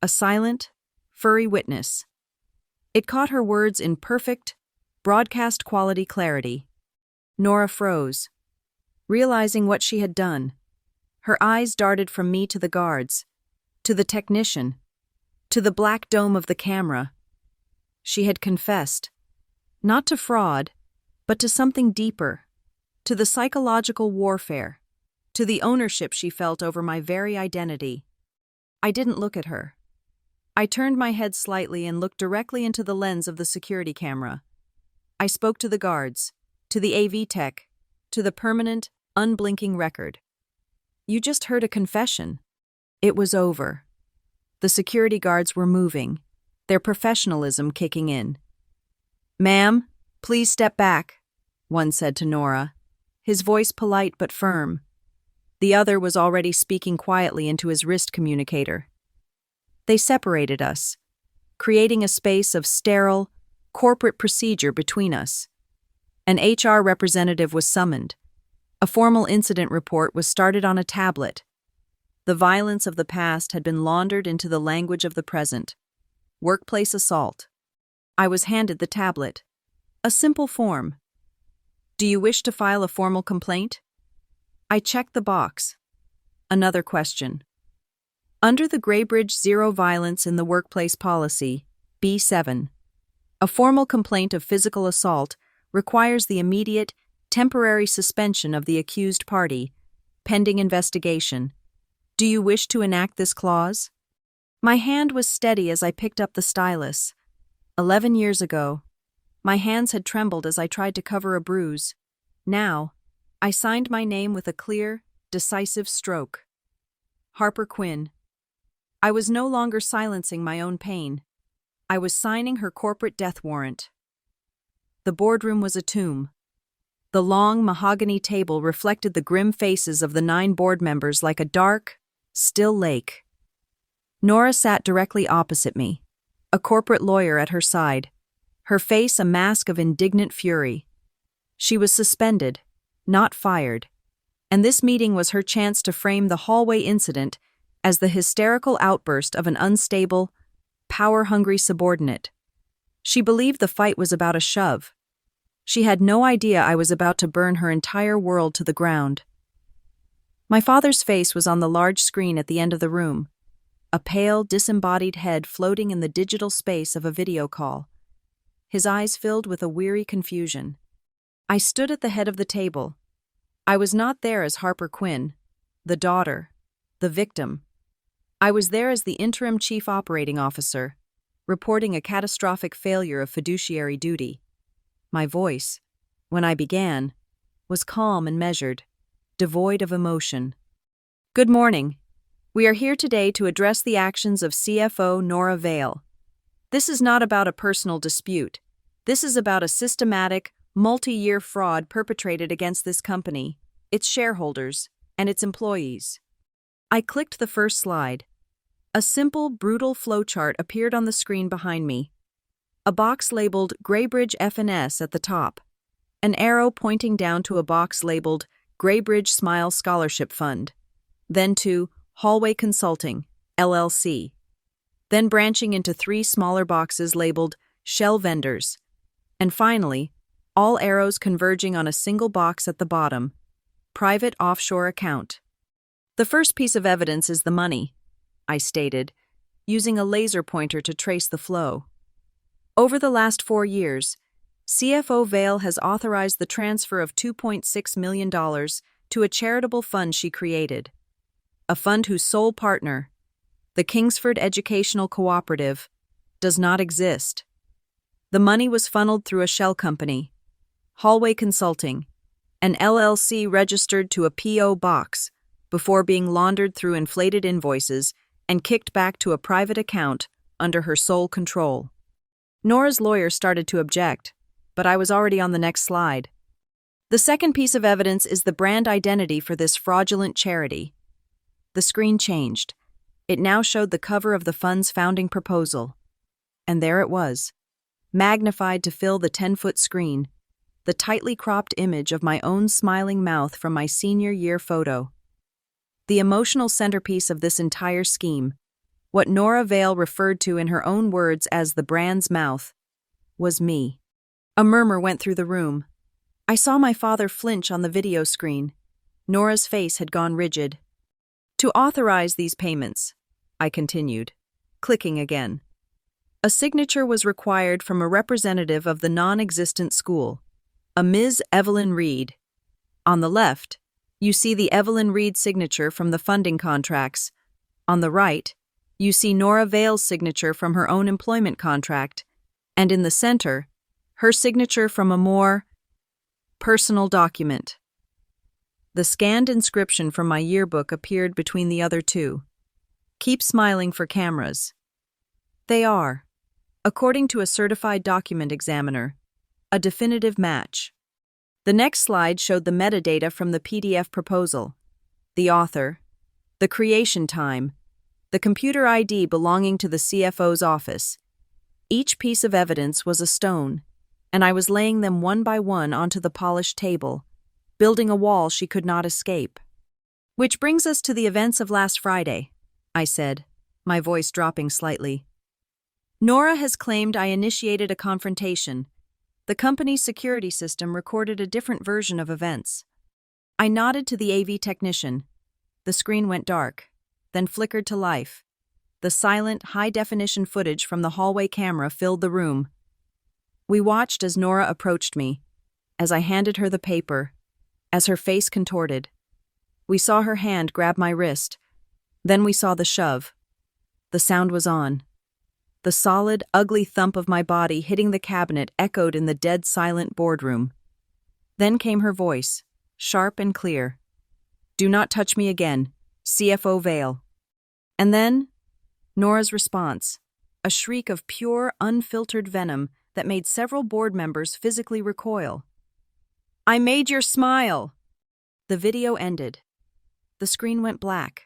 a silent, furry witness. It caught her words in perfect, broadcast-quality clarity. Nora froze. realizing what she had done. Her eyes darted from me to the guards, to the technician, to the black dome of the camera. She had confessed, not to fraud, but to something deeper, to the psychological warfare, to the ownership she felt over my very identity. I didn't look at her. I turned my head slightly and looked directly into the lens of the security camera. I spoke to the guards, to the AV tech, to the permanent, unblinking record. You just heard a confession. It was over. The security guards were moving, their professionalism kicking in. "Ma'am, please step back," one said to Nora, his voice polite but firm. The other was already speaking quietly into his wrist communicator. They separated us, creating a space of sterile, corporate procedure between us. An HR representative was summoned. A formal incident report was started on a tablet. The violence of the past had been laundered into the language of the present. Workplace assault. I was handed the tablet. A simple form. "Do you wish to file a formal complaint?" I checked the box. Another question. Under the Graybridge Zero Violence in the Workplace Policy, B7, a formal complaint of physical assault requires the immediate, temporary suspension of the accused party, pending investigation. Do you wish to enact this clause? My hand was steady as I picked up the stylus. 11 years ago, my hands had trembled as I tried to cover a bruise. Now, I signed my name with a clear, decisive stroke. Harper Quinn. I was no longer silencing my own pain. I was signing her corporate death warrant. The boardroom was a tomb. The long mahogany table reflected the grim faces of the 9 board members like a dark, still lake. Nora sat directly opposite me, a corporate lawyer at her side, her face a mask of indignant fury. She was suspended, not fired, and this meeting was her chance to frame the hallway incident as the hysterical outburst of an unstable, power-hungry subordinate. She believed the fight was about a shove. She had no idea I was about to burn her entire world to the ground. My father's face was on the large screen at the end of the room, a pale, disembodied head floating in the digital space of a video call. His eyes filled with a weary confusion. I stood at the head of the table. I was not there as Harper Quinn, the daughter, the victim. I was there as the interim chief operating officer, reporting a catastrophic failure of fiduciary duty. My voice, when I began, was calm and measured, devoid of emotion. Good morning. We are here today to address the actions of CFO Nora Vale. This is not about a personal dispute. This is about a systematic, multi-year fraud perpetrated against this company, its shareholders, and its employees. I clicked the first slide. A simple, brutal flowchart appeared on the screen behind me. A box labeled Graybridge F&S at the top. An arrow pointing down to a box labeled Graybridge Smile Scholarship Fund. Then to Hallway Consulting, LLC. Then branching into 3 smaller boxes labeled Shell Vendors. And finally, all arrows converging on a single box at the bottom, Private Offshore Account. The first piece of evidence is the money, I stated, using a laser pointer to trace the flow. Over the last 4 years, CFO Vale has authorized the transfer of $2.6 million to a charitable fund she created, a fund whose sole partner, the Kingsford Educational Cooperative, does not exist. The money was funneled through a shell company, Hallway Consulting, an LLC registered to a P.O. box, before being laundered through inflated invoices and kicked back to a private account under her sole control. Nora's lawyer started to object, but I was already on the next slide. The second piece of evidence is the brand identity for this fraudulent charity. The screen changed. It now showed the cover of the fund's founding proposal. And there it was, magnified to fill the 10-foot screen, the tightly cropped image of my own smiling mouth from my senior year photo. The emotional centerpiece of this entire scheme, what Nora Vale referred to in her own words as the brand's mouth, was me. A murmur went through the room. I saw my father flinch on the video screen, Nora's face had gone rigid. To authorize these payments, I continued, clicking again. A signature was required from a representative of the non-existent school, a Ms. Evelyn Reed. On the left, you see the Evelyn Reed signature from the funding contracts. On the right, you see Nora Vale's signature from her own employment contract, and in the center, her signature from a more personal document. The scanned inscription from my yearbook appeared between the other two. Keep smiling for cameras. They are, according to a certified document examiner, a definitive match. The next slide showed the metadata from the PDF proposal, the author, the creation time, the computer ID belonging to the CFO's office. Each piece of evidence was a stone, and I was laying them one by one onto the polished table, building a wall she could not escape. Which brings us to the events of last Friday, I said, my voice dropping slightly. Nora has claimed I initiated a confrontation. The company's security system recorded a different version of events. I nodded to the AV technician. The screen went dark, then flickered to life. The silent, high-definition footage from the hallway camera filled the room. We watched as Nora approached me, as I handed her the paper, as her face contorted. We saw her hand grab my wrist. Then we saw the shove. The sound was on. The solid, ugly thump of my body hitting the cabinet echoed in the dead silent boardroom. Then came her voice, sharp and clear. Do not touch me again, CFO Vale. And then, Nora's response, a shriek of pure, unfiltered venom that made several board members physically recoil. I made your smile! The video ended. The screen went black.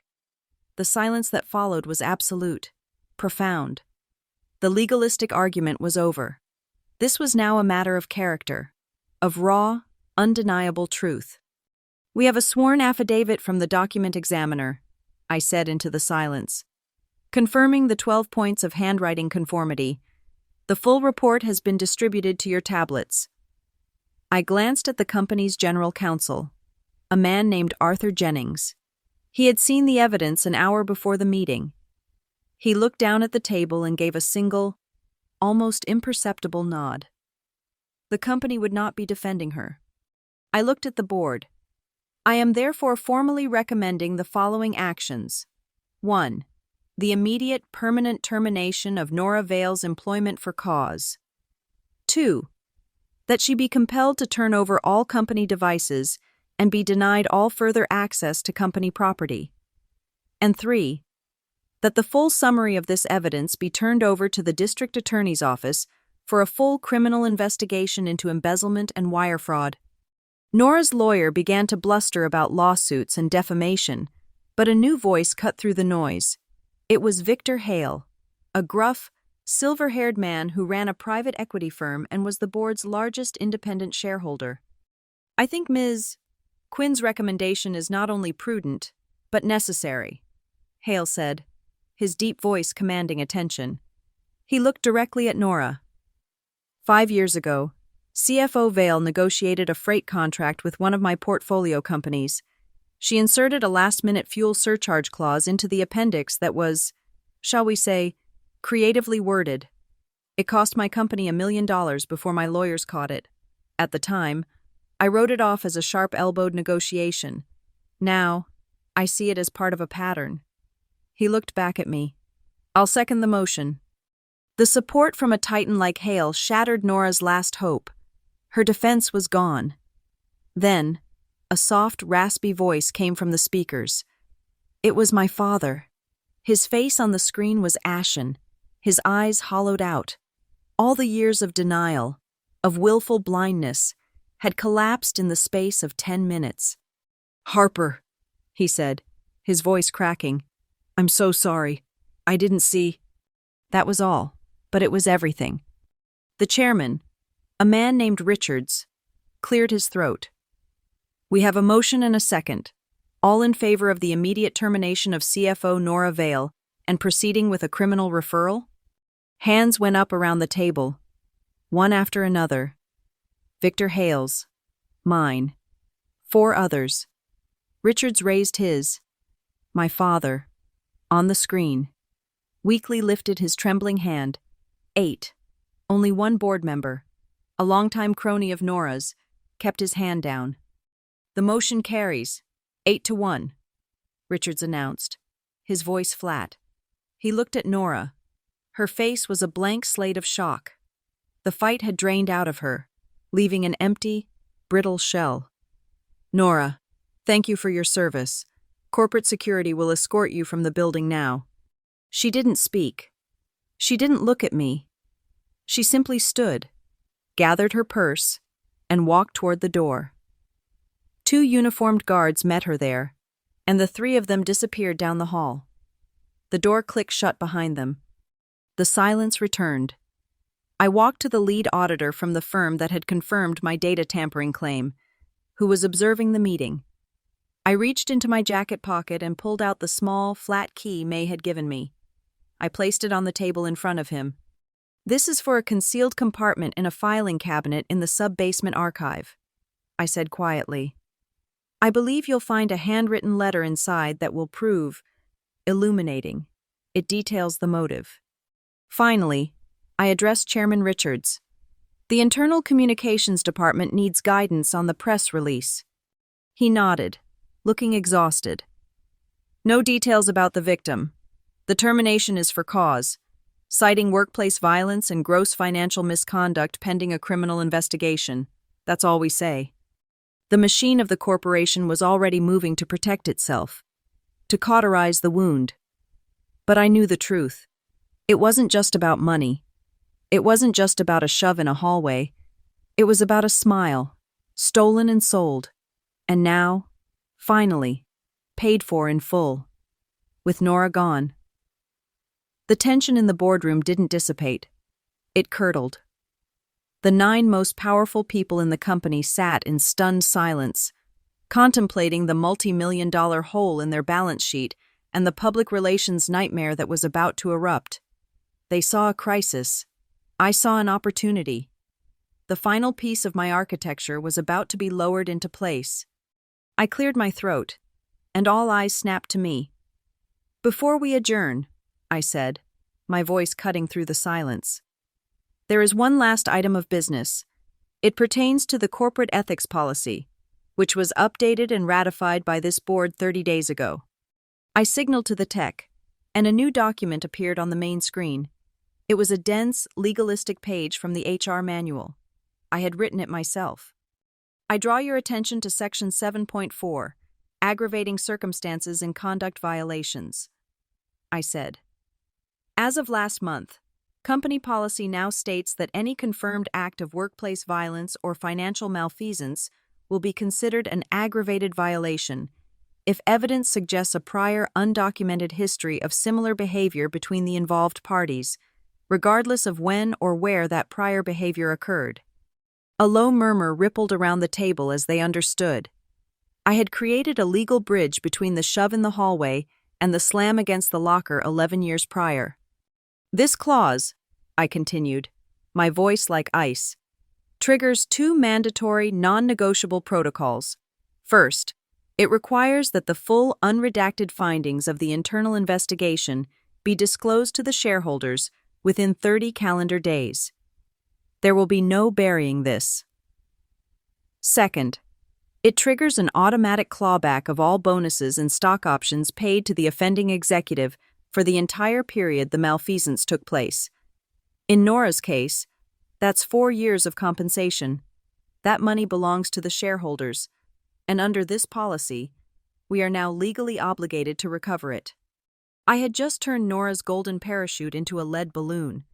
The silence that followed was absolute, profound. The legalistic argument was over. This was now a matter of character, of raw, undeniable truth. We have a sworn affidavit from the document examiner, I said into the silence, confirming the 12 points of handwriting conformity. The full report has been distributed to your tablets. I glanced at the company's general counsel, a man named Arthur Jennings. He had seen the evidence an hour before the meeting. He looked down at the table and gave a single, almost imperceptible nod. The company would not be defending her. I looked at the board. I am therefore formally recommending the following actions. 1. The immediate permanent termination of Nora Vale's employment for cause. 2. That she be compelled to turn over all company devices and be denied all further access to company property. And 3. That the full summary of this evidence be turned over to the district attorney's office for a full criminal investigation into embezzlement and wire fraud. Nora's lawyer began to bluster about lawsuits and defamation, but a new voice cut through the noise. It was Victor Hale, a gruff, silver-haired man who ran a private equity firm and was the board's largest independent shareholder. I think Ms. Quinn's recommendation is not only prudent, but necessary, Hale said, his deep voice commanding attention. He looked directly at Nora. 5 years ago, CFO Vale negotiated a freight contract with one of my portfolio companies. She inserted a last-minute fuel surcharge clause into the appendix that was, shall we say, creatively worded. It cost my company $1 million before my lawyers caught it. At the time, I wrote it off as a sharp-elbowed negotiation. Now, I see it as part of a pattern. He looked back at me. I'll second the motion. The support from a titan like Hale shattered Nora's last hope. Her defense was gone. Then, a soft, raspy voice came from the speakers. It was my father. His face on the screen was ashen, his eyes hollowed out. All the years of denial, of willful blindness, had collapsed in the space of 10 minutes. "Harper," he said, his voice cracking. "I'm so sorry. I didn't see." That was all, but it was everything. The chairman, a man named Richards, cleared his throat. "We have a motion and a second, all in favor of the immediate termination of CFO Nora Vale and proceeding with a criminal referral?" Hands went up around the table, one after another. Victor Hale's, mine, 4 others. Richards raised his, my father, on the screen. Weakly lifted his trembling hand. 8. Only one board member, a longtime crony of Nora's, kept his hand down. The motion carries, 8-1, Richards announced, his voice flat. He looked at Nora. Her face was a blank slate of shock. The fight had drained out of her, leaving an empty, brittle shell. Nora, thank you for your service. Corporate security will escort you from the building now. She didn't speak. She didn't look at me. She simply stood, gathered her purse, and walked toward the door. 2 uniformed guards met her there, and the 3 of them disappeared down the hall. The door clicked shut behind them. The silence returned. I walked to the lead auditor from the firm that had confirmed my data tampering claim, who was observing the meeting. I reached into my jacket pocket and pulled out the small, flat key May had given me. I placed it on the table in front of him. This is for a concealed compartment in a filing cabinet in the sub-basement archive, I said quietly. I believe you'll find a handwritten letter inside that will prove illuminating. It details the motive. Finally, I addressed Chairman Richards. The Internal Communications Department needs guidance on the press release. He nodded, looking exhausted. No details about the victim. The termination is for cause, citing workplace violence and gross financial misconduct pending a criminal investigation. That's all we say. The machine of the corporation was already moving to protect itself, to cauterize the wound. But I knew the truth. It wasn't just about money. It wasn't just about a shove in a hallway. It was about a smile, stolen and sold, and now, finally, paid for in full, with Nora gone. The tension in the boardroom didn't dissipate. It curdled. The 9 most powerful people in the company sat in stunned silence, contemplating the multi-million-dollar hole in their balance sheet and the public relations nightmare that was about to erupt. They saw a crisis. I saw an opportunity. The final piece of my architecture was about to be lowered into place. I cleared my throat, and all eyes snapped to me. Before we adjourn, I said, my voice cutting through the silence, there is one last item of business. It pertains to the corporate ethics policy, which was updated and ratified by this board 30 days ago. I signaled to the tech, and a new document appeared on the main screen. It was a dense, legalistic page from the HR manual. I had written it myself. I draw your attention to Section 7.4, Aggravating Circumstances in Conduct Violations, I said. As of last month, company policy now states that any confirmed act of workplace violence or financial malfeasance will be considered an aggravated violation if evidence suggests a prior undocumented history of similar behavior between the involved parties, regardless of when or where that prior behavior occurred. A low murmur rippled around the table as they understood. I had created a legal bridge between the shove in the hallway and the slam against the locker 11 years prior. This clause, I continued, my voice like ice, triggers 2 mandatory, non-negotiable protocols. First, it requires that the full unredacted findings of the internal investigation be disclosed to the shareholders within 30 calendar days. There will be no burying this. Second, it triggers an automatic clawback of all bonuses and stock options paid to the offending executive for the entire period the malfeasance took place. In Nora's case, that's 4 years of compensation. That money belongs to the shareholders, and under this policy, we are now legally obligated to recover it. I had just turned Nora's golden parachute into a lead balloon.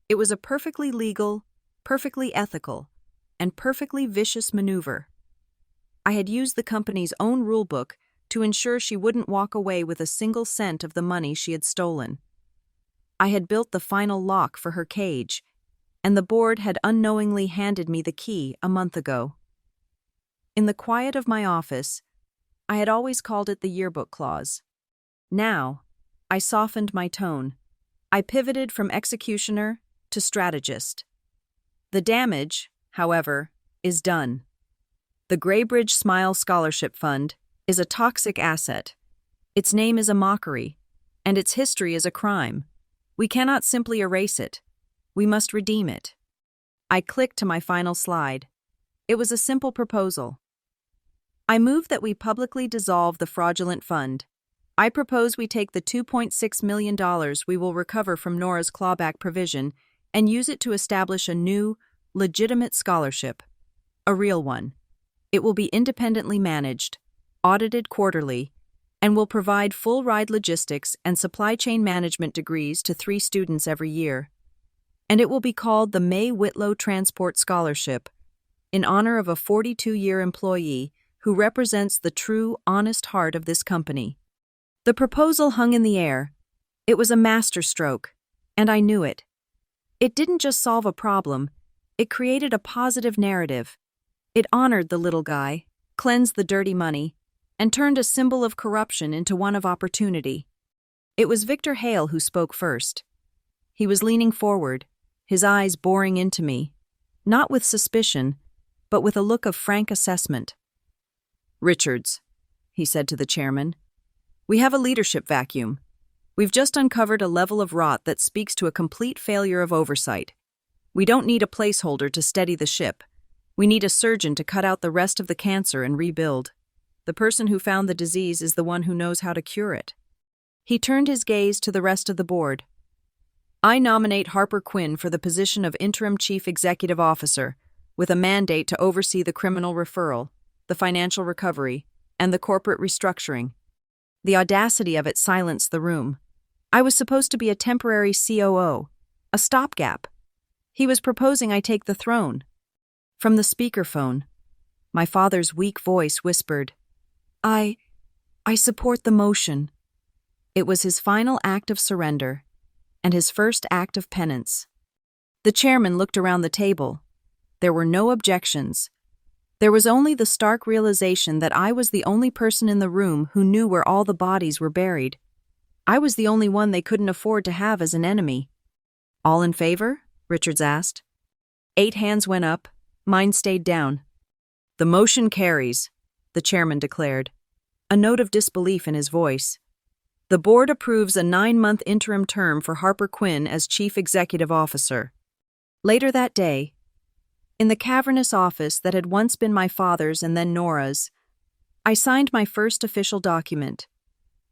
It was a perfectly legal, perfectly ethical, and perfectly vicious maneuver. I had used the company's own rulebook to ensure she wouldn't walk away with a single cent of the money she had stolen. I had built the final lock for her cage, and the board had unknowingly handed me the key a month ago. In the quiet of my office, I had always called it the Yearbook clause. Now, I softened my tone. I pivoted from executioner to strategist. The damage, however, is done. The Graybridge Smile Scholarship Fund is a toxic asset. Its name is a mockery, and its history is a crime. We cannot simply erase it. We must redeem it. I clicked to my final slide. It was a simple proposal. I move that we publicly dissolve the fraudulent fund. I propose we take the $2.6 million we will recover from Nora's clawback provision and use it to establish a new, legitimate scholarship. A real one. It will be independently managed, audited quarterly, and will provide full-ride logistics and supply chain management degrees to 3 students every year. And it will be called the May Whitlow Transport Scholarship, in honor of a 42-year employee who represents the true, honest heart of this company. The proposal hung in the air. It was a masterstroke, and I knew it. It didn't just solve a problem, it created a positive narrative. It honored the little guy, cleansed the dirty money, and turned a symbol of corruption into one of opportunity. It was Victor Hale who spoke first. He was leaning forward, his eyes boring into me, not with suspicion, but with a look of frank assessment. "Richards," he said to the chairman, "we have a leadership vacuum. We've just uncovered a level of rot that speaks to a complete failure of oversight. We don't need a placeholder to steady the ship. We need a surgeon to cut out the rest of the cancer and rebuild. The person who found the disease is the one who knows how to cure it." He turned his gaze to the rest of the board. "I nominate Harper Quinn for the position of Interim Chief Executive Officer, with a mandate to oversee the criminal referral, the financial recovery, and the corporate restructuring." The audacity of it silenced the room. I was supposed to be a temporary COO, a stopgap. He was proposing I take the throne. From the speakerphone, my father's weak voice whispered, I support the motion." It was his final act of surrender, and his first act of penance. The chairman looked around the table. There were no objections. There was only the stark realization that I was the only person in the room who knew where all the bodies were buried. I was the only one they couldn't afford to have as an enemy. "All in favor?" Richards asked. 8 hands went up. Mine stayed down. "The motion carries," the chairman declared, a note of disbelief in his voice. "The board approves a 9-month interim term for Harper Quinn as Chief Executive Officer." Later that day, in the cavernous office that had once been my father's and then Nora's, I signed my first official document.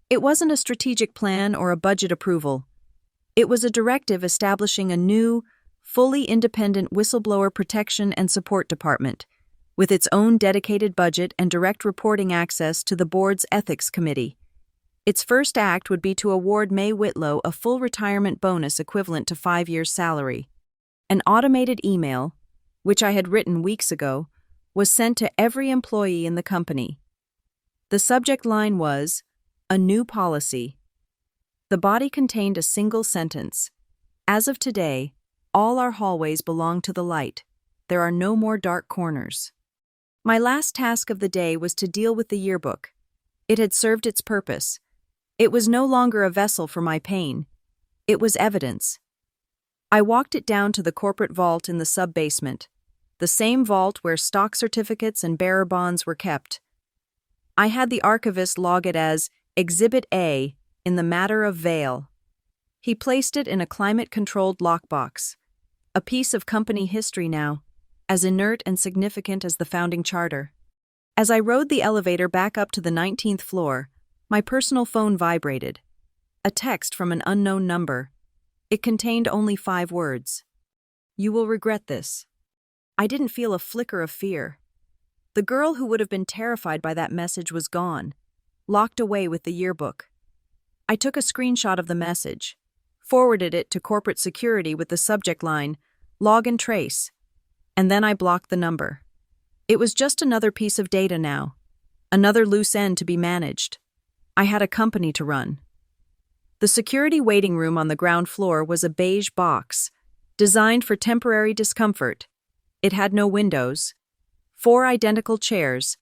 It wasn't a strategic plan or a budget approval. It was a directive establishing a new, fully independent whistleblower protection and support department, with its own dedicated budget and direct reporting access to the board's ethics committee. Its first act would be to award May Whitlow a full retirement bonus equivalent to 5 years' salary. An automated email, which I had written weeks ago, was sent to every employee in the company. The subject line was, "A new policy." The body contained a single sentence. "As of today, all our hallways belong to the light. There are no more dark corners." My last task of the day was to deal with the yearbook. It had served its purpose. It was no longer a vessel for my pain. It was evidence. I walked it down to the corporate vault in the sub-basement, the same vault where stock certificates and bearer bonds were kept. I had the archivist log it as Exhibit A in the matter of Vale. He placed it in a climate-controlled lockbox, a piece of company history now, as inert and significant as the founding charter. As I rode the elevator back up to the 19th floor, my personal phone vibrated. A text from an unknown number. It contained only 5 words. "You will regret this." I didn't feel a flicker of fear. The girl who would have been terrified by that message was gone, locked away with the yearbook. I took a screenshot of the message, forwarded it to corporate security with the subject line, "Log and trace," and then I blocked the number. It was just another piece of data now, another loose end to be managed. I had a company to run. The security waiting room on the ground floor was a beige box, designed for temporary discomfort. It had no windows, 4 identical chairs,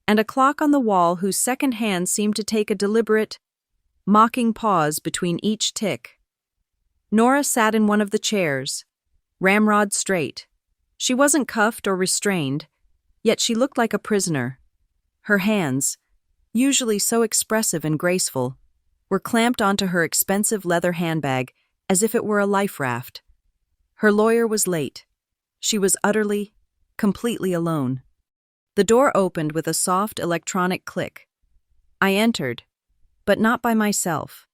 and a clock on the wall whose second hand seemed to take a deliberate, mocking pause between each tick. Nora sat in one of the chairs, ramrod straight. She wasn't cuffed or restrained, yet she looked like a prisoner. Her hands, usually so expressive and graceful, were clamped onto her expensive leather handbag as if it were a life raft. Her lawyer was late. She was utterly, completely alone. The door opened with a soft electronic click. I entered, but not by myself.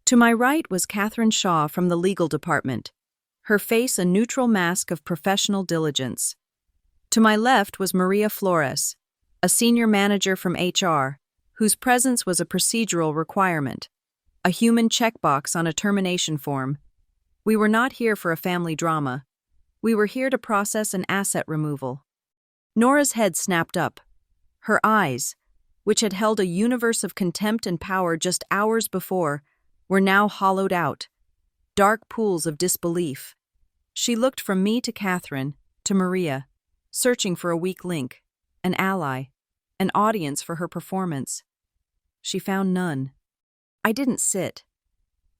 To my right was Catherine Shaw from the legal department, her face a neutral mask of professional diligence. To my left was Maria Flores, a senior manager from HR, whose presence was a procedural requirement, a human checkbox on a termination form. We were not here for a family drama. We were here to process an asset removal. Nora's head snapped up. Her eyes, which had held a universe of contempt and power just hours before, were now hollowed out, dark pools of disbelief. She looked from me to Catherine, to Maria, searching for a weak link, an ally, an audience for her performance. She found none. I didn't sit.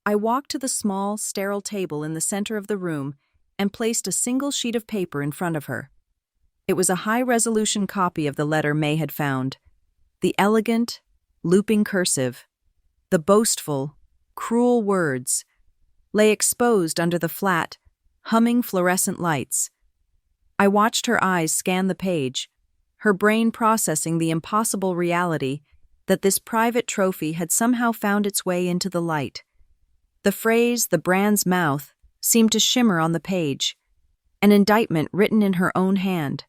I walked to the small, sterile table in the center of the room and placed a single sheet of paper in front of her. It was a high-resolution copy of the letter May had found. The elegant, looping cursive, the boastful, cruel words, lay exposed under the flat, humming fluorescent lights. I watched her eyes scan the page, her brain processing the impossible reality that this private trophy had somehow found its way into the light. The phrase, "the brand's mouth," seemed to shimmer on the page, an indictment written in her own hand.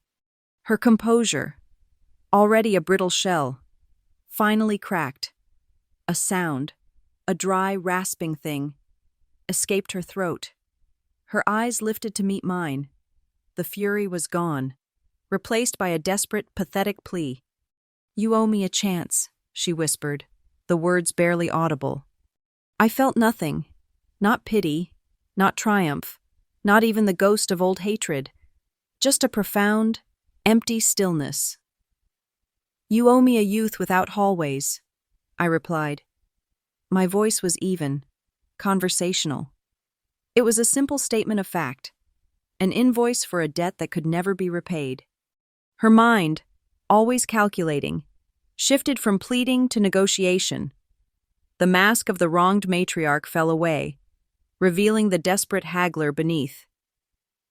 Her composure, already a brittle shell, finally cracked. A sound, a dry, rasping thing, escaped her throat. Her eyes lifted to meet mine. The fury was gone, replaced by a desperate, pathetic plea. "You owe me a chance," she whispered, the words barely audible. I felt nothing, not pity, not triumph, not even the ghost of old hatred, just a profound, empty stillness. "You owe me a youth without hallways," I replied. My voice was even, conversational. It was a simple statement of fact, an invoice for a debt that could never be repaid. Her mind, always calculating, shifted from pleading to negotiation. The mask of the wronged matriarch fell away, revealing the desperate haggler beneath.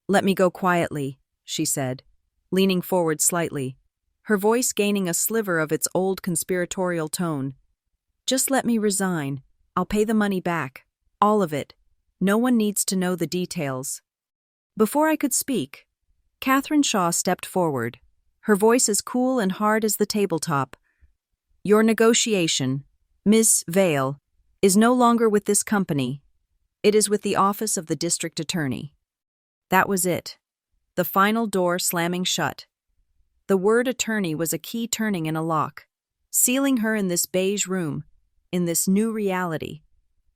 "Let me go quietly," she said, leaning forward slightly, her voice gaining a sliver of its old conspiratorial tone. "Just let me resign. I'll pay the money back. All of it. No one needs to know the details." Before I could speak, Catherine Shaw stepped forward, her voice as cool and hard as the tabletop. "Your negotiation, Miss Vale, is no longer with this company. It is with the office of the district attorney." That was it. The final door slamming shut. The word attorney was a key turning in a lock, sealing her in this beige room, in this new reality.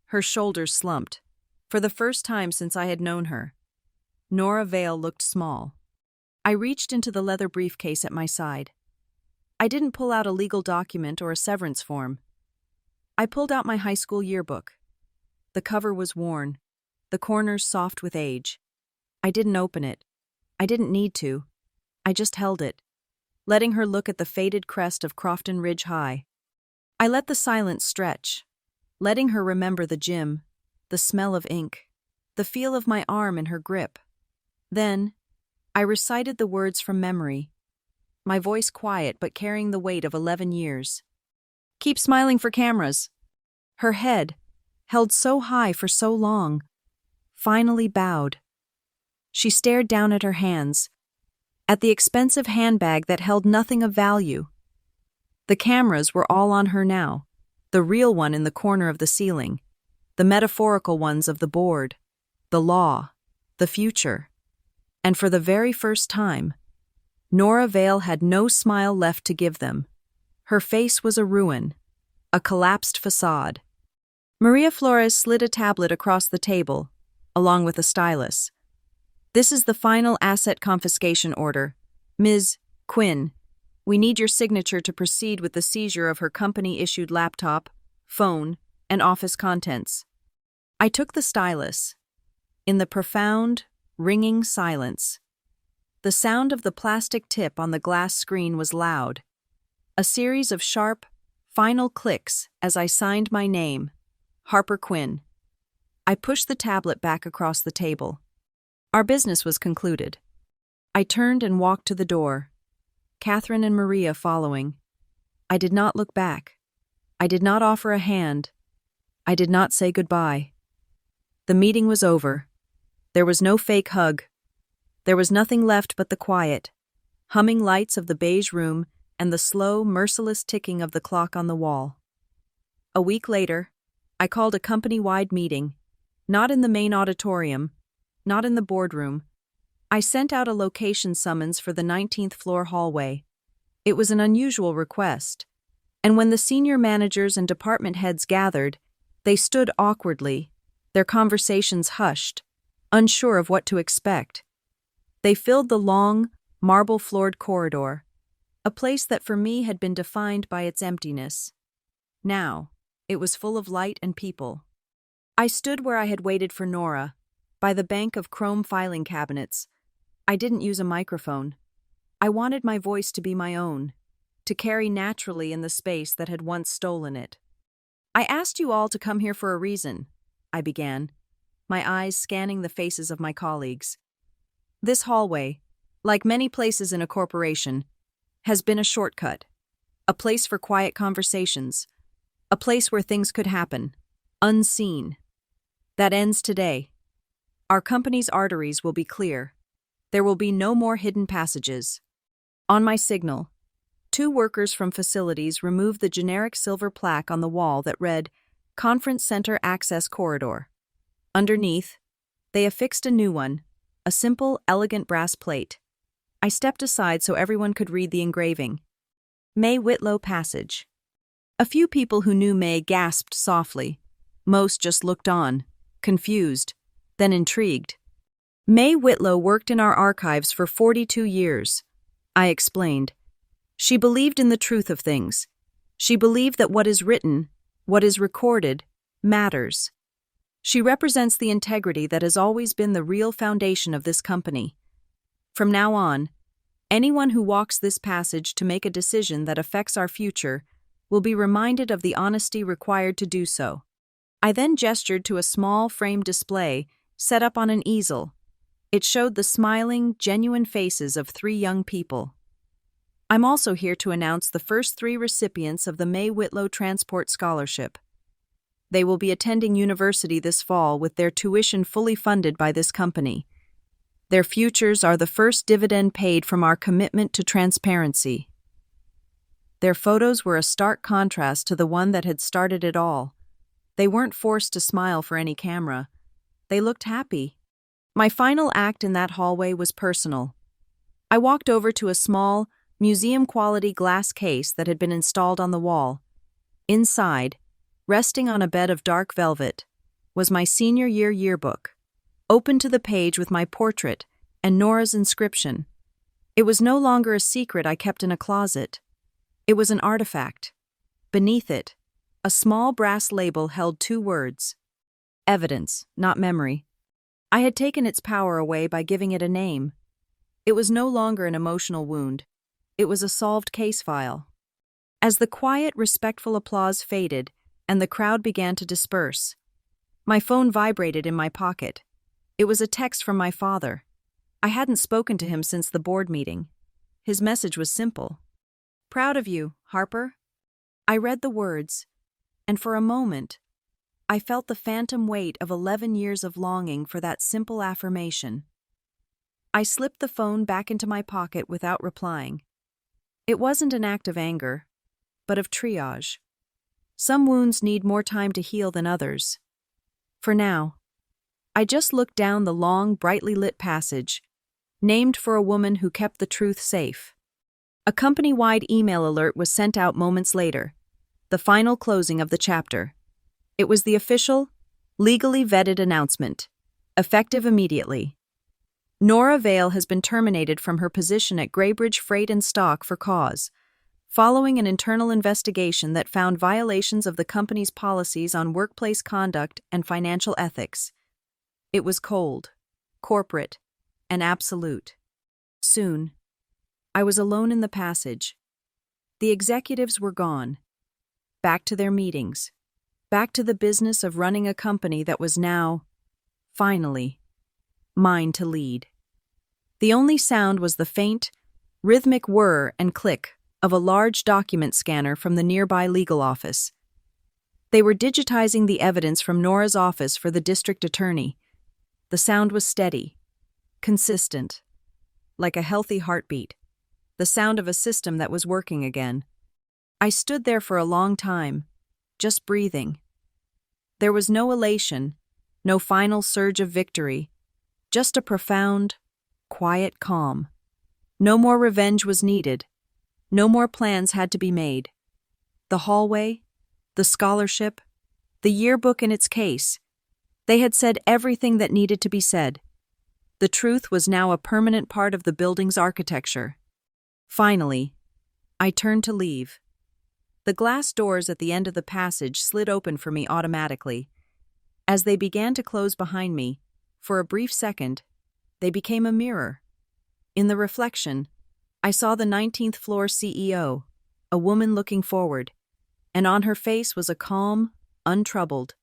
Her shoulders slumped. For the first time since I had known her, Nora Vale looked small. I reached into the leather briefcase at my side. I didn't pull out a legal document or a severance form. I pulled out my high school yearbook. The cover was worn, the corners soft with age. I didn't open it. I didn't need to. I just held it, letting her look at the faded crest of Crofton Ridge High. I let the silence stretch, letting her remember the gym, the smell of ink, the feel of my arm in her grip. Then, I recited the words from memory, my voice quiet but carrying the weight of 11 years. "Keep smiling for cameras." Her head, held so high for so long, finally bowed. She stared down at her hands, at the expensive handbag that held nothing of value. The cameras were all on her now, the real one in the corner of the ceiling, the metaphorical ones of the board, the law, the future. And for the very first time, Nora Vale had no smile left to give them. Her face was a ruin, a collapsed facade. Maria Flores slid a tablet across the table, along with a stylus. "This is the final asset confiscation order. Ms. Quinn, we need your signature to proceed with the seizure of her company-issued laptop, phone, and office contents." I took the stylus. In the profound, ringing silence, the sound of the plastic tip on the glass screen was loud. A series of sharp, Final clicks as I signed my name, Harper Quinn. I pushed the tablet back across the table. Our business was concluded. I turned and walked to the door, Catherine and Maria following. I did not look back. I did not offer a hand. I did not say goodbye. The meeting was over. There was no fake hug. There was nothing left but the quiet, humming lights of the beige room and the slow, merciless ticking of the clock on the wall. A week later, I called a company-wide meeting, not in the main auditorium, not in the boardroom. I sent out a location summons for the 19th floor hallway. It was an unusual request, and when the senior managers and department heads gathered, they stood awkwardly, their conversations hushed, unsure of what to expect. They filled the long, marble-floored corridor, a place that for me had been defined by its emptiness. Now, it was full of light and people. I stood where I had waited for Nora, by the bank of chrome filing cabinets. I didn't use a microphone. I wanted my voice to be my own, to carry naturally in the space that had once stolen it. I asked you all to come here for a reason, I began, my eyes scanning the faces of my colleagues. This hallway, like many places in a corporation, has been a shortcut, a place for quiet conversations, a place where things could happen, unseen. That ends today. Our company's arteries will be clear. There will be no more hidden passages. On my signal, 2 workers from facilities removed the generic silver plaque on the wall that read, Conference Center Access Corridor. Underneath, they affixed a new one, a simple, elegant brass plate. I stepped aside so everyone could read the engraving. May Whitlow Passage. A few people who knew May gasped softly. Most just looked on, confused, then intrigued. May Whitlow worked in our archives for 42 years. I explained. She believed in the truth of things. She believed that what is written, what is recorded, matters. She represents the integrity that has always been the real foundation of this company. From now on, anyone who walks this passage to make a decision that affects our future will be reminded of the honesty required to do so. I then gestured to a small frame display set up on an easel. It showed the smiling, genuine faces of 3 young people. I'm also here to announce the first 3 recipients of the May Whitlow Transport Scholarship. They will be attending university this fall with their tuition fully funded by this company. Their futures are the first dividend paid from our commitment to transparency. Their photos were a stark contrast to the one that had started it all. They weren't forced to smile for any camera. They looked happy. My final act in that hallway was personal. I walked over to a small, museum-quality glass case that had been installed on the wall. Inside, resting on a bed of dark velvet, was my senior year yearbook, open to the page with my portrait and Nora's inscription. It was no longer a secret I kept in a closet. It was an artifact. Beneath it, a small brass label held 2 words. Evidence, not memory. I had taken its power away by giving it a name. It was no longer an emotional wound. It was a solved case file. As the quiet, respectful applause faded and the crowd began to disperse, my phone vibrated in my pocket. It was a text from my father. I hadn't spoken to him since the board meeting. His message was simple. Proud of you, Harper. I read the words, and for a moment, I felt the phantom weight of 11 years of longing for that simple affirmation. I slipped the phone back into my pocket without replying. It wasn't an act of anger, but of triage. Some wounds need more time to heal than others. For now, I just looked down the long, brightly lit passage, named for a woman who kept the truth safe. A company-wide email alert was sent out moments later, the final closing of the chapter. It was the official, legally vetted announcement, effective immediately. Nora Vale has been terminated from her position at Greybridge Freight and Stock for cause, following an internal investigation that found violations of the company's policies on workplace conduct and financial ethics. It was cold, corporate, and absolute. Soon, I was alone in the passage. The executives were gone. back to their meetings, back to the business of running a company that was now, finally, mine to lead. The only sound was the faint, rhythmic whir and click of a large document scanner from the nearby legal office. They were digitizing the evidence from Nora's office for the district attorney. The sound was steady, consistent, like a healthy heartbeat, the sound of a system that was working again. I stood there for a long time, just breathing. There was no elation, no final surge of victory, just a profound, quiet calm. No more revenge was needed. No more plans had to be made. The hallway, the scholarship, the yearbook in its case, they had said everything that needed to be said. The truth was now a permanent part of the building's architecture. Finally, I turned to leave. The glass doors at the end of the passage slid open for me automatically. As they began to close behind me, for a brief second, they became a mirror. In the reflection, I saw the 19th floor CEO, a woman looking forward, and on her face was a calm, untroubled,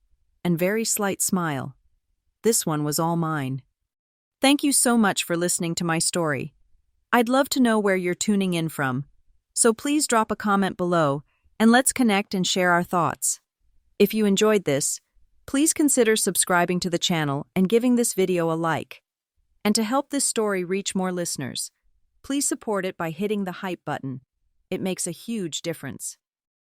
and very slight smile. This one was all mine. Thank you so much for listening to my story. I'd love to know where you're tuning in from, so please drop a comment below and let's connect and share our thoughts. If you enjoyed this, please consider subscribing to the channel and giving this video a like. And to help this story reach more listeners, please support it by hitting the hype button. It makes a huge difference.